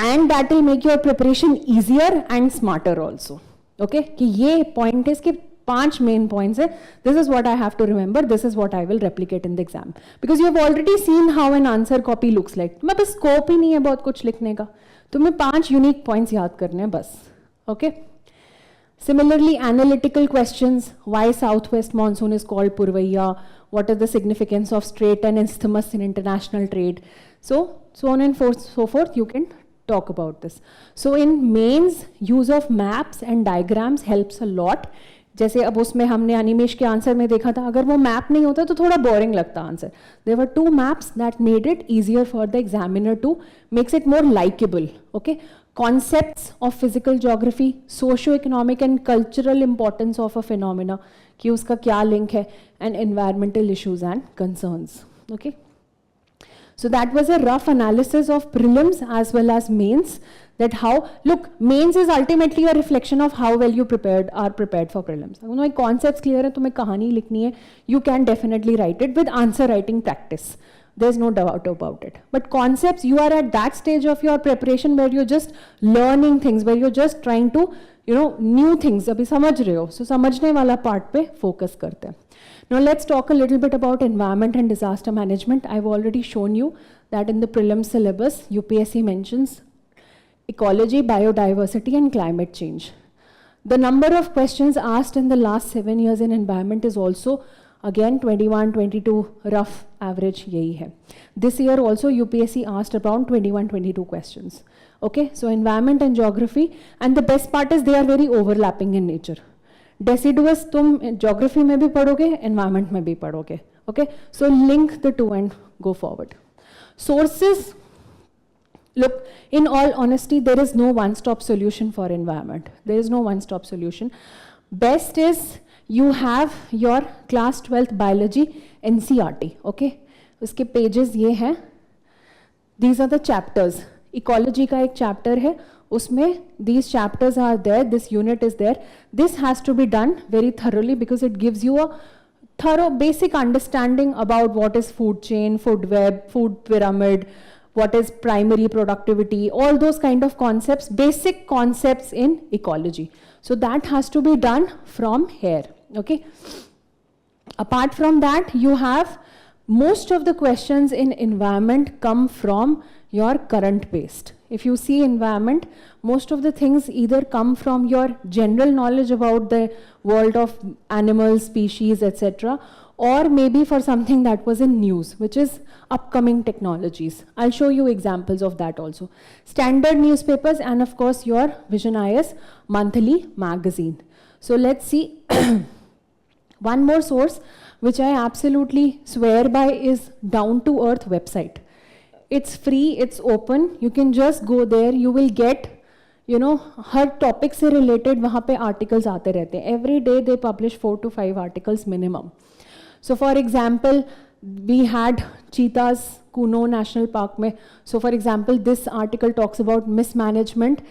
And that will make your preparation easier and smarter also. Okay, कि ये point is कि 5 main points है. This is what I have to remember. This is what I will replicate in the exam. Because you have already seen how an answer copy looks like. तुम्हें बस scope ही नहीं है बहुत कुछ लिखने का. तुम्हें 5 unique points याद करने हैं बस. Okay. Similarly, analytical questions. Why southwest monsoon is called Purvaiya? What is the significance of strait and isthmus in international trade? So on and so forth, you can talk about this. So in mains, use of maps and diagrams helps a lot. जैसे अब उसमें हमने अनिमेश के answer में देखा था, अगर वो मैप नहीं होता तो थोड़ा बोरिंग लगता answer. There were 2 maps that made it easier for the examiner to makes it more likable. Okay, concepts of physical geography, socio-economic and cultural importance of a phenomena, कि उसका क्या लिंक है, and environmental issues and concerns. Okay. So that was a rough analysis of prelims as well as mains, that how, look, mains is ultimately a reflection of how well you are prepared for prelims. तुम्हारे concepts clear है, तुम्हें कहानी लिखनी है, you can definitely write it with answer writing practice. There's no doubt about it. But concepts, you are at that stage of your preparation where you're just learning things, where you're just trying to, you know, new things. अभी समझ रहे हो, so समझने वाला part पे focus करते हैं. Now let's talk a little bit about environment and disaster management. I've already shown you that in the prelims syllabus, UPSC mentions ecology, biodiversity and climate change. The number of questions asked in the last 7 years in environment is also again 21, 22, rough average yahi hai. This year also UPSC asked around 21, 22 questions. Okay, so environment and geography, and the best part is they are very overlapping in nature. Deciduous तुम geography में भी पढ़ोगे, environment में भी पढ़ोगे. Okay, so link the two and go forward. Sources, look, in all honesty, there is no one-stop solution for environment. There is no one-stop solution. Best is you have your class 12th biology NCERT. Okay, उसके pages ये हैं. These are the chapters. Ecology का एक chapter है. उसमें these chapters are there, this unit is there. This has to be done very thoroughly because it gives you a thorough basic understanding about what is food chain, food web, food pyramid, what is primary productivity, all those kind of concepts, basic concepts in ecology. So that has to be done from here, okay? Apart from that, you have most of the questions in environment come from your current based. If you see environment, most of the things either come from your general knowledge about the world of animals, species, etc., or maybe for something that was in news, which is upcoming technologies. I'll show you examples of that also. Standard newspapers and of course your Vision IS monthly magazine. So let's see. One more source which I absolutely swear by is Down to Earth website. It's free, it's open, you can just go there, you will get, you know, her topic से related वहाँ पे articles आते रहते हैं. Every day they publish 4 to 5 articles minimum. So for example, we had cheetahs, Kuno National Park में. So for example, this article talks about mismanagement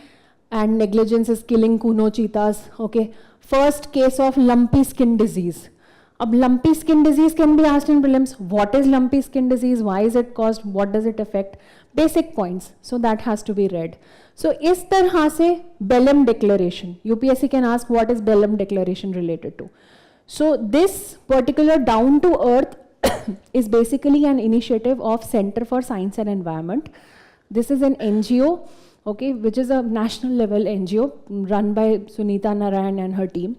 and negligence is killing Kuno cheetahs. Okay, first case of lumpy skin disease. Ab lumpy skin disease can be asked in prelims. What is lumpy skin disease? Why is it caused? What does it affect? Basic points. So that has to be read. So इस तरह से Bellum Declaration. UPSC can ask what is Bellum Declaration related to. So this particular Down to Earth is basically an initiative of Center for Science and Environment. This is an NGO, okay, which is a national level NGO run by Sunita Narayan and her team.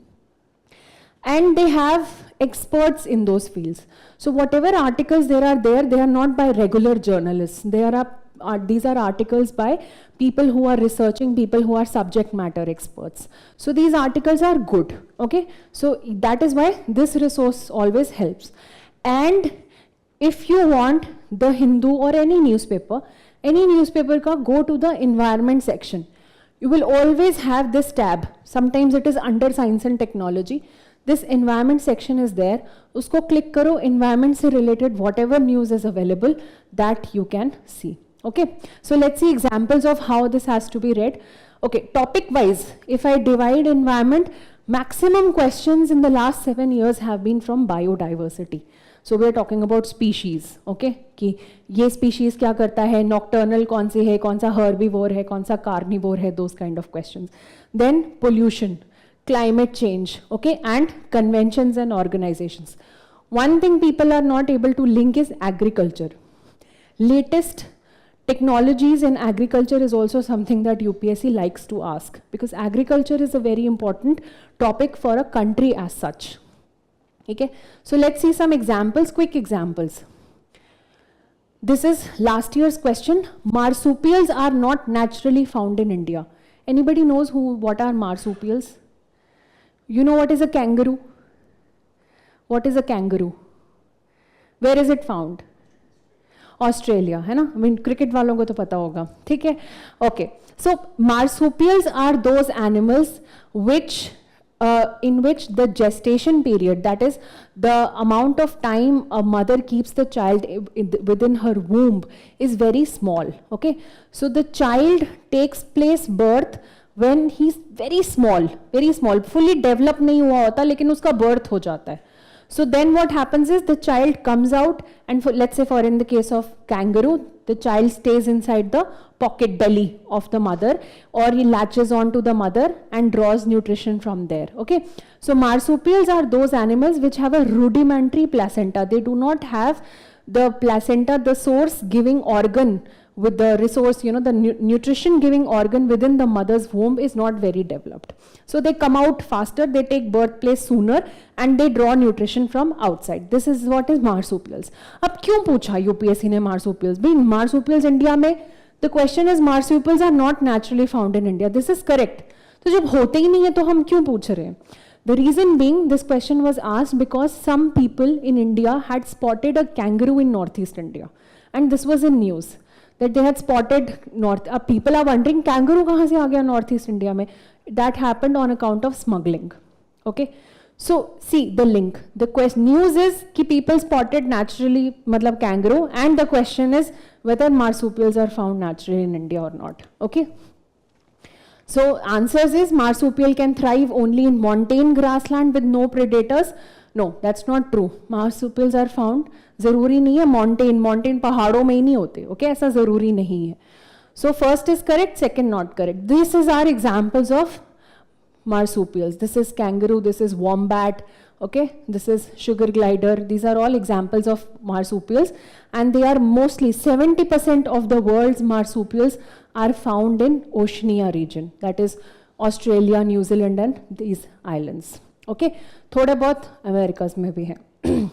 And they have experts in those fields. So whatever articles there are, they are not by regular journalists. These are articles by people who are researching, people who are subject matter experts. So these articles are good, okay? So that is why this resource always helps. And if you want the Hindu or any newspaper ka, go to the environment section. You will always have this tab. Sometimes it is under science and technology. This environment section is there. Usko click karo, environment se related whatever news is available that you can see. Okay, so let's see examples of how this has to be read. Okay, topic wise, if I divide environment, maximum questions in the last 7 years have been from biodiversity. So we are talking about species, okay? कि ये species क्या करता है, nocturnal कौन सी है, कौन सा herbivore है, कौन सा carnivore है, those kind of questions. Then pollution, climate change, okay, and conventions and organizations. One thing people are not able to link is agriculture. Latest technologies in agriculture is also something that UPSC likes to ask because agriculture is a very important topic for a country as such. Okay, so let's see some examples, quick examples. This is last year's question. Marsupials are not naturally found in India. Anybody knows what are marsupials? You know what is a kangaroo? What is a kangaroo? Where is it found? Australia, है ना? I mean, cricket वालों को तो पता होगा, ठीक है? Okay, so marsupials are those animals which in which the gestation period, that is the amount of time a mother keeps the child within her womb, is very small. Okay, so the child takes place birth when he's very small, fully developed नहीं हुआ होता, लेकिन उसका birth हो जाता है. So then what happens is the child comes out, and let's say in the case of kangaroo, the child stays inside the pocket belly of the mother, or he latches on to the mother and draws nutrition from there. Okay, so marsupials are those animals which have a rudimentary placenta. They do not have the placenta, the source giving organ with the resource, the nutrition giving organ within the mother's womb is not very developed. So they come out faster, they take birth place sooner, and they draw nutrition from outside. This is what is marsupials. अब क्यों पूछा UPSC ने marsupials? Being marsupials India में, the question is marsupials are not naturally found in India. This is correct. तो जब होते ही नहीं है तो हम क्यों पूछ रहे हैं? The reason being, this question was asked because some people in India had spotted a kangaroo in northeast India, and this was in news. That they had spotted people are wondering kangaroo kahan se aa gaya northeast India mein. That happened on account of smuggling. Okay, so see the link. The news is ki people spotted naturally matlab kangaroo, and the question is whether marsupials are found naturally in India or not. Okay, so answers is marsupial can thrive only in montane grassland with no predators. No, that's not true. Marsupials are found, जरूरी नहीं है mountain पहाड़ों में ही नहीं होते. Okay, ऐसा जरूरी नहीं है. So first is correct, second not correct. This is our examples of marsupials. This is kangaroo, this is wombat, okay, this is sugar glider. These are all examples of marsupials, and they are mostly 70% of the world's marsupials are found in Oceania region, that is Australia, New Zealand and these islands. Okay, थोड़े बहुत Americas में भी हैं.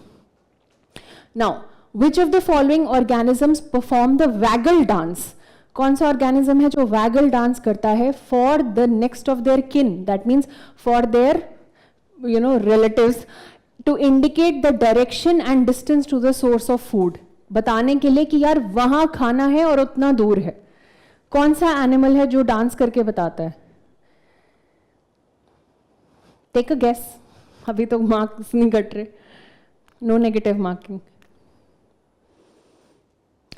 Now, which of the following organisms perform the waggle dance? कौन सा organism है जो waggle dance करता है for the next of their kin? That means for their, relatives, to indicate the direction and distance to the source of food. बताने के लिए कि यार वहाँ खाना है और उतना दूर है. कौन सा animal है जो dance करके बताता है? Take a guess. अभी तो marks नहीं कट रहे. No negative marking.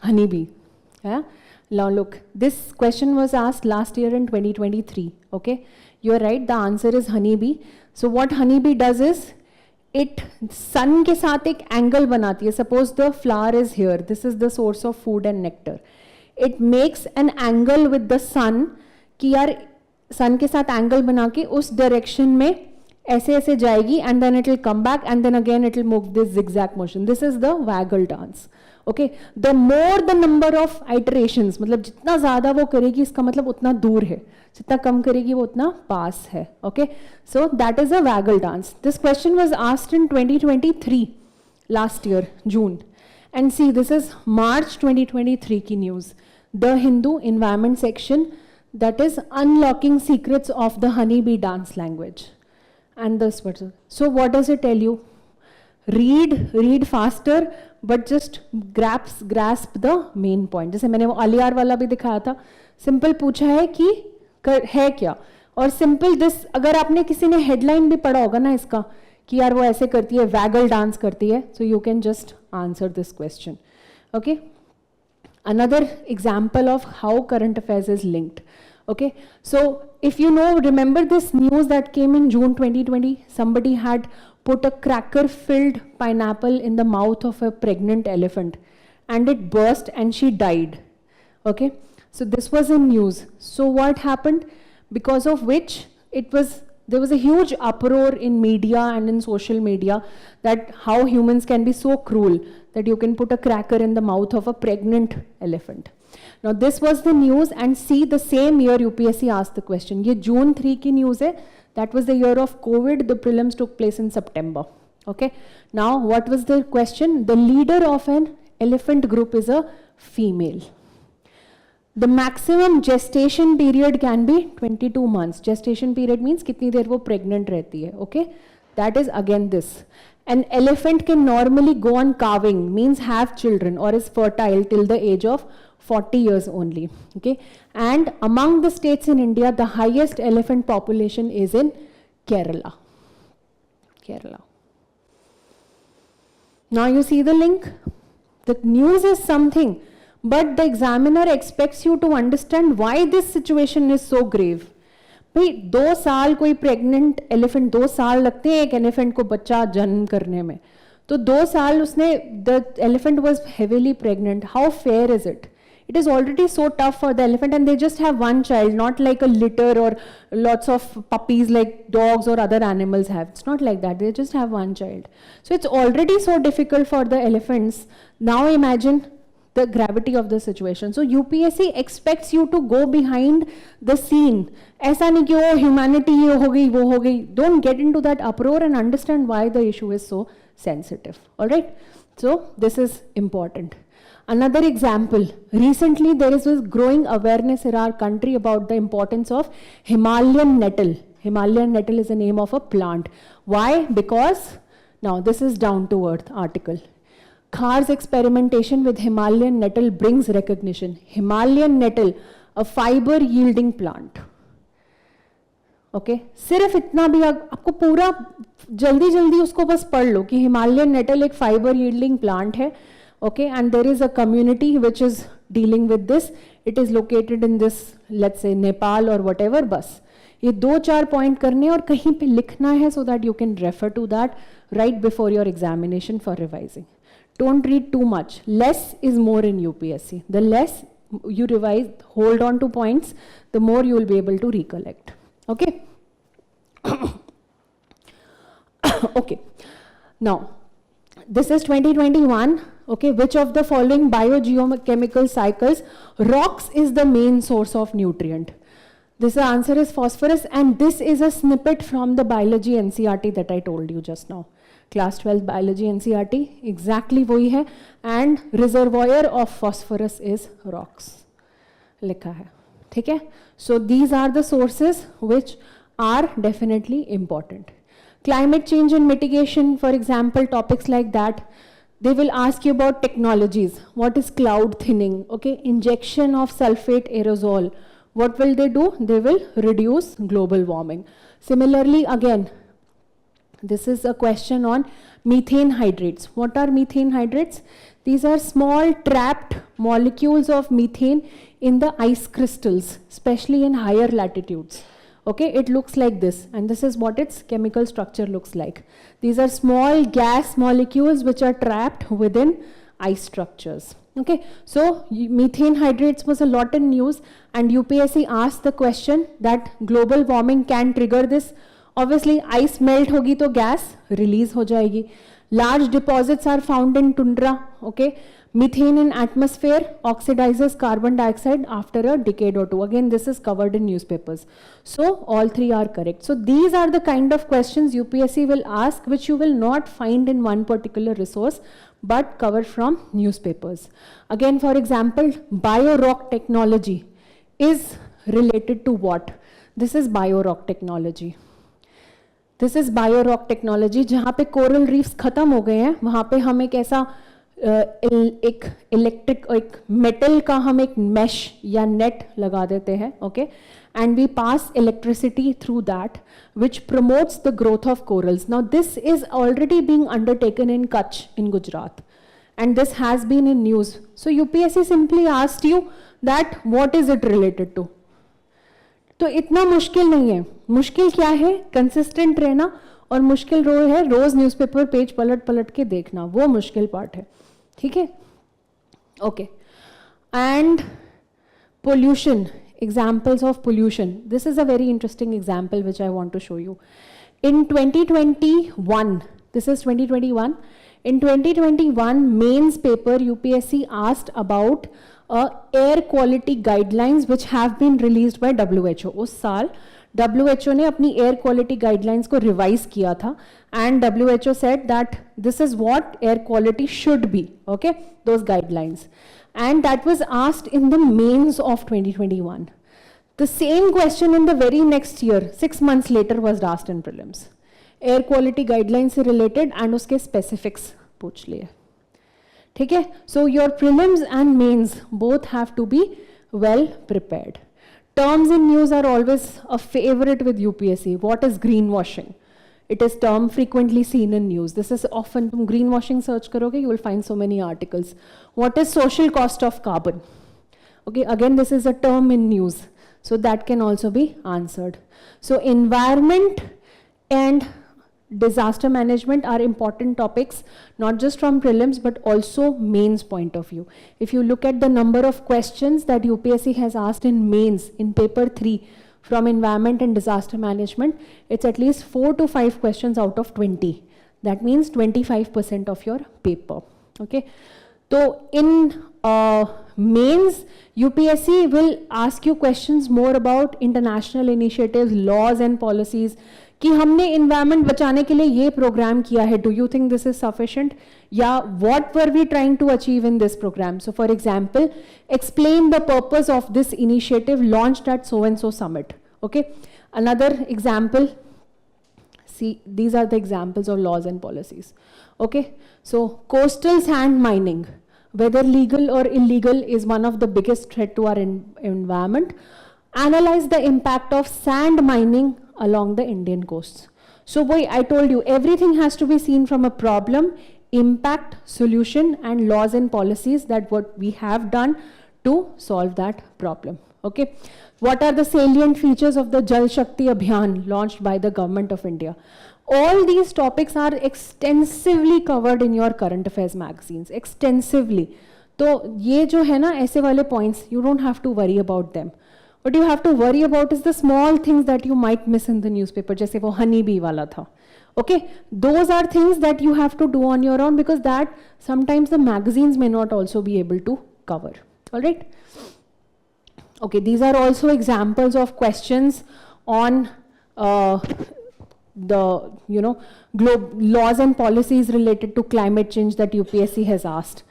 Honeybee. Yeah? Now look, this question was asked last year in 2023. Okay, you are right. The answer is honeybee. So what honeybee does is, it sun के साथ एक angle बनाती है. Suppose the flower is here. This is the source of food and nectar. It makes an angle with the sun कि यार sun के साथ angle बना के उस direction में ऐसे ऐसे जाएगी, and then it will come back, and then again it will move this zigzag motion. This is the waggle dance. Okay, the more the number of iterations, मतलब जितना ज़्यादा वो करेगी इसका मतलब उतना दूर है, जितना कम करेगी वो उतना पास है. Okay, so that is a waggle dance. This question was asked in 2023, last year, June. And see, this is March 2023 की news. The Hindu Environment section, that is unlocking secrets of the honeybee dance language. And this person. So what does it tell you? Read faster, but just grasp the main point. जैसे मैंने वो अलियार वाला भी दिखाया था. Simple पूछा है कि है क्या, और simple this, अगर आपने किसी ने headline भी पढ़ा होगा ना इसका कि यार वो ऐसे करती है, waggle dance करती है, so you can just answer this question. Okay. Another example of how current affairs is linked. Okay, so if you remember this news that came in June 2020, somebody had put a cracker-filled pineapple in the mouth of a pregnant elephant, and it burst and she died. Okay, so this was in news. So what happened? Because of which there was a huge uproar in media and in social media that how humans can be so cruel that you can put a cracker in the mouth of a pregnant elephant. Now this was the news, and see, the same year UPSC asked the question. ये June 3 की news है. That was the year of COVID. The prelims took place in September. Okay. Now what was the question? The leader of an elephant group is a female. The maximum gestation period can be 22 months. Gestation period means कितनी देर वो pregnant रहती है. Okay. That is again this. An elephant can normally go on calving, means have children, or is fertile till the age of 40 years only. Okay, and among the states in India, the highest elephant population is in Kerala. Kerala. Now you see the link. The news is something, but the examiner expects you to understand why this situation is so grave. भाई 2 साल कोई pregnant elephant 2 साल लगते हैं एक elephant को बच्चा जन्म करने में, तो 2 साल उसने the elephant was heavily pregnant. How fair is it? It is already so tough for the elephant, and they just have one child, not like a litter or lots of puppies like dogs or other animals have. It's not like that. They just have one child. So it's already so difficult for the elephants. Now imagine the gravity of the situation. So UPSC expects you to go behind the scene. ऐसा नहीं कि oh humanity ये हो गई वो हो गई. Don't get into that uproar and understand why the issue is so sensitive. All right. So this is important. Another example, recently there is this growing awareness in our country about the importance of Himalayan nettle. Himalayan nettle is the name of a plant. Why? Because, now this is down to earth article. Khar's experimentation with Himalayan nettle brings recognition. Himalayan nettle, a fiber yielding plant. Okay? सिर्फ इतना भी आपको पूरा जल्दी जल्दी उसको बस पढ़ लो कि Himalayan nettle एक fiber yielding plant है. Okay, and there is a community which is dealing with this. It is located in this, let's say Nepal or whatever. बस ये 2-4 पॉइंट करने और कहीं पे लिखना है so that you can refer to that right before your examination for revising. Don't read too much. Less is more in UPSC. The less you revise, hold on to points, the more you will be able to recollect. Okay. Okay. Now, this is 2021. Okay, which of the following biogeochemical cycles rocks is the main source of nutrient? This answer is phosphorus, and this is a snippet from the biology NCERT that I told you just now. Class 12 biology NCERT, exactly वही है, and reservoir of phosphorus is rocks. लिखा है, ठीक है? So these are the sources which are definitely important. Climate change and mitigation, for example, topics like that. They will ask you about technologies. What is cloud thinning? Okay, injection of sulfate aerosol. What will they do? They will reduce global warming. Similarly, again, this is a question on methane hydrates. What are methane hydrates? These are small trapped molecules of methane in the ice crystals, especially in higher latitudes. Okay, it looks like this, and this is what its chemical structure looks like. These are small gas molecules which are trapped within ice structures. Okay, so methane hydrates was a lot in news, and UPSC asked the question that global warming can trigger this. Obviously, ice melt hogi to gas release ho jayegi. Large deposits are found in tundra. Okay, methane in atmosphere oxidizes carbon dioxide after a decade or two. Again, this is covered in newspapers. So all three are correct. So these are the kind of questions UPSC will ask, which you will not find in one particular resource, but covered from newspapers. Again, for example, bio-rock technology is related to what? This is bio-rock technology. This is bio-rock technology. जहाँ पे coral reefs खत्म हो गए हैं, वहाँ पे हम एक ऐसा एक इलेक्ट्रिक एक मेटल का हम एक मैश या नेट लगा देते हैं. Okay, and we pass electricity through that, which promotes the growth of corals. Now this is already being undertaken in Kutch in Gujarat, and this has been in news. So UPSC simply asked you that what is it related to. तो इतना मुश्किल नहीं है. मुश्किल क्या है? Consistent रहना, और मुश्किल है रोज न्यूज़पेपर पेज पलट पलट के देखना, वो मुश्किल पार्ट है. ठीक है? Okay. And pollution, examples of pollution. This is a very interesting example which I want to show you. In 2021, this is 2021, in 2021 mains paper UPSC asked about air quality guidelines which have been released by WHO. उस साल WHO ने अपनी air quality guidelines को revise किया था, and WHO said that this is what air quality should be, okay, those guidelines. And that was asked in the mains of 2021. The same question in the very next year, 6 months later, was asked in prelims. Air quality guidelines से related and उसके specifics पूछ लिए. ठीक है? So your prelims and mains both have to be well prepared. Terms in news are always a favorite with UPSC. What is greenwashing? It is term frequently seen in news. This is often, तुम greenwashing search करोगे, you will find so many articles. What is social cost of carbon? Okay, again, this is a term in news. So that can also be answered. So environment and disaster management are important topics, not just from prelims, but also mains point of view. If you look at the number of questions that UPSC has asked in mains, in paper 3, from environment and disaster management, it's at least 4 to 5 questions out of 20. That means 25% of your paper. Okay. So in mains, UPSC will ask you questions more about international initiatives, laws and policies. कि हमने environment बचाने के लिए ये program किया है. Do you think this is sufficient? या what were we trying to achieve in this program? So for example, explain the purpose of this initiative launched at so and so summit. Okay. Another example. See, these are the examples of laws and policies. Okay. So coastal sand mining, whether legal or illegal, is one of the biggest threat to our environment. Analyze the impact of sand mining along the Indian coasts. So boy, I told you, everything has to be seen from a problem, impact, solution, and laws and policies, that what we have done to solve that problem. Okay. What are the salient features of the Jal Shakti Abhiyan launched by the government of India? All these topics are extensively covered in your current affairs magazines, extensively. So ये जो है ना ऐसे वाले points, you don't have to worry about them. What you have to worry about is the small things that you might miss in the newspaper, जैसे वो honey bee वाला था. Okay, those are things that you have to do on your own, because that sometimes the magazines may not also be able to cover. All right. Okay, these are also examples of questions on the laws and policies related to climate change that UPSC has asked.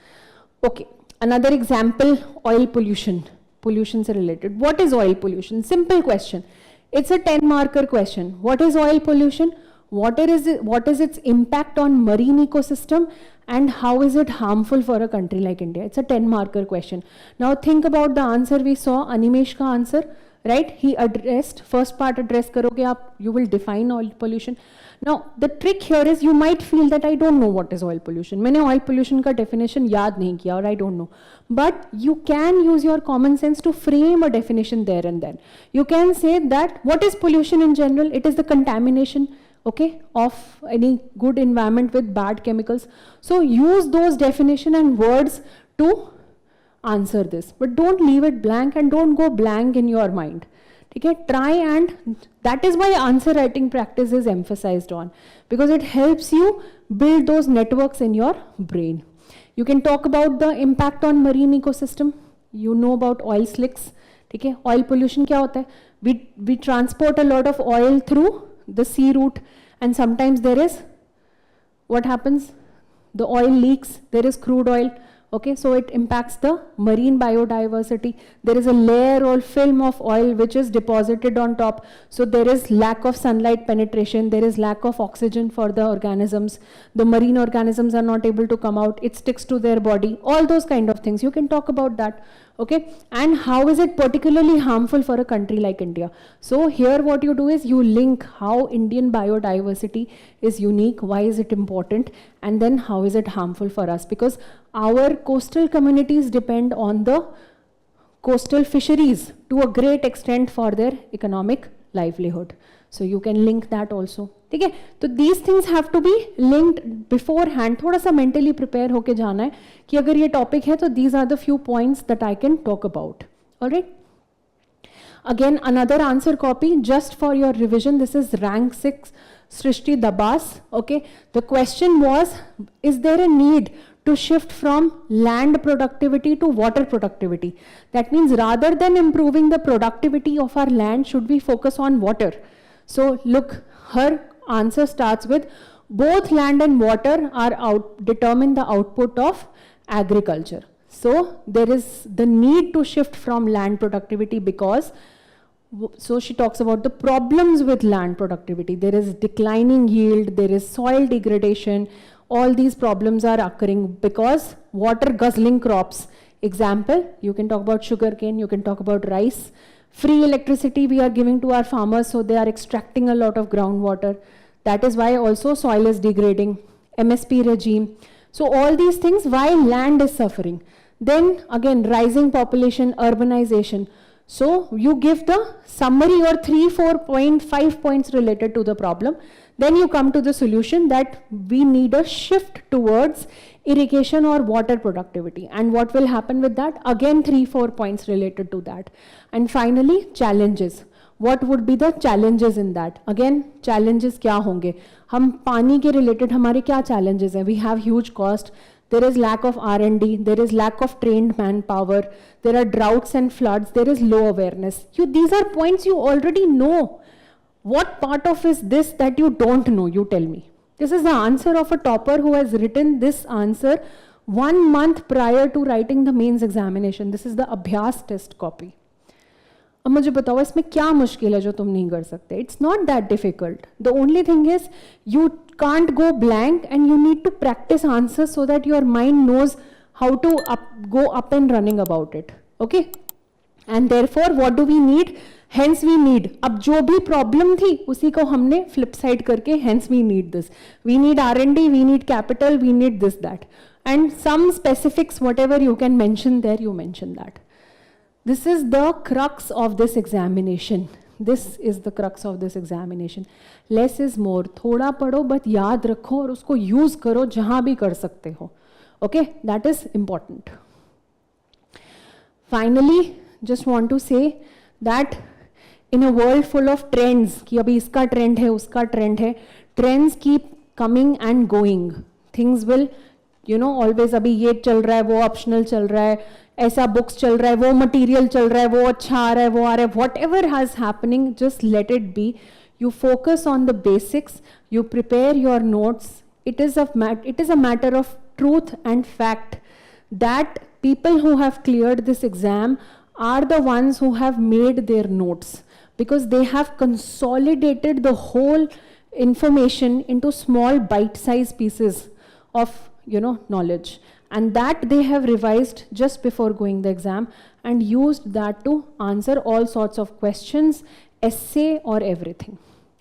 Okay, another example, oil pollution. Pollution se related. What is oil pollution? Simple question. It's a 10-marker question. What is oil pollution? What is its impact on marine ecosystem, and how is it harmful for a country like India? It's a 10-marker question. Now think about the answer we saw, Animesh ka answer, right? He addressed, first part address karoge aap, you will define oil pollution. Now the trick here is you might feel that I don't know what is oil pollution. मैंने oil pollution का definition याद नहीं किया, or I don't know. But you can use your common sense to frame a definition there and then. You can say that what is pollution in general? It is the contamination, okay, of any good environment with bad chemicals. So use those definition and words to answer this, but don't leave it blank and don't go blank in your mind. Okay, try, and that is why answer writing practice is emphasized on, because it helps you build those networks in your brain. You can talk about the impact on marine ecosystem. You know about oil slicks. Okay, oil pollution क्या होता है? We transport a lot of oil through the sea route, and sometimes there is, what happens? The oil leaks, there is crude oil. Okay, so it impacts the marine biodiversity. There is a layer or film of oil which is deposited on top. So there is lack of sunlight penetration. There is lack of oxygen for the organisms. The marine organisms are not able to come out. It sticks to their body. All those kind of things. You can talk about that. Okay, and how is it particularly harmful for a country like India? So here what you do is you link how Indian biodiversity is unique, why is it important, and then how is it harmful for us, because our coastal communities depend on the coastal fisheries to a great extent for their economic livelihood. So you can link that also. ठीक है, तो these things have to be linked beforehand. थोड़ा सा mentally prepare होके जाना है कि अगर ये topic है तो these are the few points that I can talk about. All right. Again, another answer copy just for your revision. This is rank 6, Srishti Dabas. Okay. The question was, is there a need to shift from land productivity to water productivity? That means rather than improving the productivity of our land, should we focus on water? So look, her answer starts with, both land and water are determine the output of agriculture. So there is the need to shift from land productivity because, so she talks about the problems with land productivity. There is declining yield, there is soil degradation. All these problems are occurring because water guzzling crops. Example, you can talk about sugarcane, you can talk about rice. Free electricity we are giving to our farmers, so they are extracting a lot of groundwater. That is why also soil is degrading, MSP regime. So all these things, why land is suffering. Then again, rising population, urbanization. So you give the summary or 3, 4 point, 5 points related to the problem. Then you come to the solution that we need a shift towards irrigation or water productivity. And what will happen with that? Again, 3, 4 points related to that. And finally, challenges. What would be the challenges in that? Again, challenges क्या होंगे? हम पानी के related हमारे क्या challenges हैं? We have huge cost. There is lack of R&D. There is lack of trained manpower. There are droughts and floods. There is low awareness. These are points you already know. What part of is this that you don't know? You tell me. This is the answer of a topper who has written this answer 1 month prior to writing the mains examination. This is the Abhyas test copy. अब मुझे बताओ इसमें क्या मुश्किल है जो तुम नहीं कर सकते? It's not that difficult. The only thing is you can't go blank and you need to practice answers so that your mind knows how to go up and running about it. Okay? And therefore what do we need? Hence we need. अब जो भी problem थी उसी को हमने flip side करके hence we need this. We need R&D, we need capital, we need this, that. And some specifics, whatever you can mention there, you mention that. This is the crux of this examination. This is the crux of this examination. Less is more. थोड़ा पढ़ो but याद रखो और उसको use करो जहाँ भी कर सकते हो. Okay, that is important. Finally, just want to say that in a world full of trends, कि अभी इसका trend है, उसका trend है, trends keep coming and going. Things will, you know, always अभी ये चल रहा है, वो optional चल रहा है, ऐसा books चल रहा है, वो material चल रहा है, वो अच्छा आ रहा है, वो आ रहा है, whatever has happening, just let it be. You focus on the basics, you prepare your notes. It is a matter of truth and fact that people who have cleared this exam are the ones who have made their notes, because they have consolidated the whole information into small bite-sized pieces of, you know, knowledge. And that they have revised just before going the exam and used that to answer all sorts of questions, essay or everything.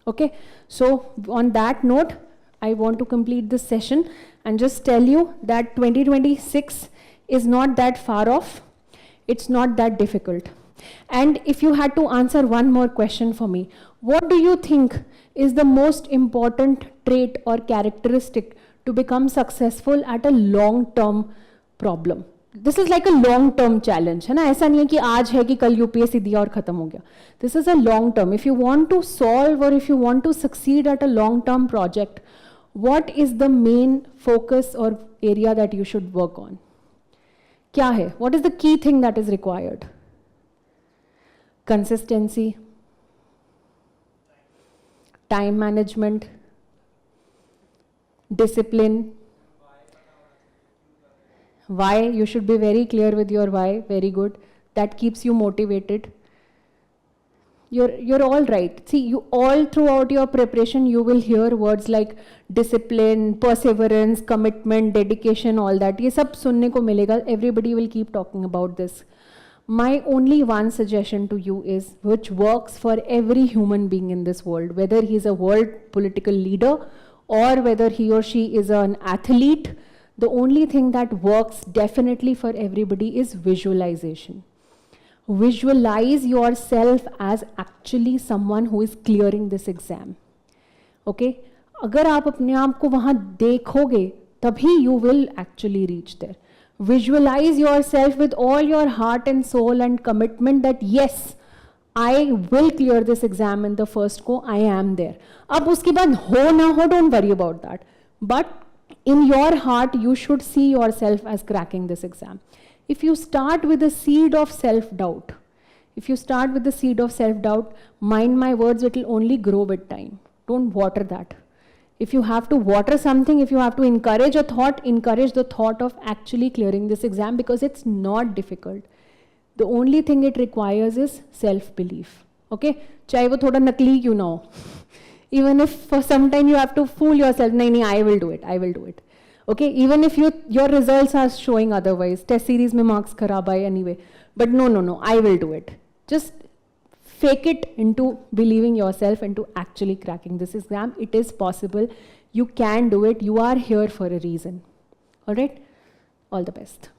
Okay, so on that note, I want to complete this session and just tell you that 2026 is not that far off. It's not that difficult. And if you had to answer one more question for me, what do you think is the most important trait or characteristic to become successful at a long-term problem? This is like a long-term challenge, है ना? ऐसा नहीं है कि आज है कि कल UPSC दिया और खत्म हो गया. This is a long-term. If you want to solve or if you want to succeed at a long-term project, what is the main focus or area that you should work on? क्या है? What is the key thing that is required? Consistency, time management, discipline. Why? You should be very clear with your why. Very good. That keeps you motivated. You're all right. See, you all throughout your preparation, you will hear words like discipline, perseverance, commitment, dedication, all that. ये सब सुनने को मिलेगा. Everybody will keep talking about this. My only one suggestion to you is, which works for every human being in this world, whether he's a world political leader or whether he or she is an athlete, the only thing that works definitely for everybody is visualization. Visualize yourself as actually someone who is clearing this exam. Okay? अगर आप अपने आप को वहाँ देखोगे, तभी you will actually reach there. Visualize yourself with all your heart and soul and commitment that yes, I will clear this exam in the first go, I am there. अब उसके बाद हो ना हो, don't worry about that. But in your heart, you should see yourself as cracking this exam. If you start with a seed of self-doubt, mind my words, it will only grow with time. Don't water that. If you have to water something, if you have to encourage a thought, encourage the thought of actually clearing this exam, because it's not difficult. The only thing it requires is self-belief. Okay? चाहे वो थोड़ा नकली क्यों ना हो. Even if for some time you have to fool yourself, नहीं, I will do it. Okay? Even if your results are showing otherwise, test series में marks खराब आए anyway. But no, I will do it. Just fake it into believing yourself into actually cracking this exam. It is possible. You can do it. You are here for a reason. All right? All the best.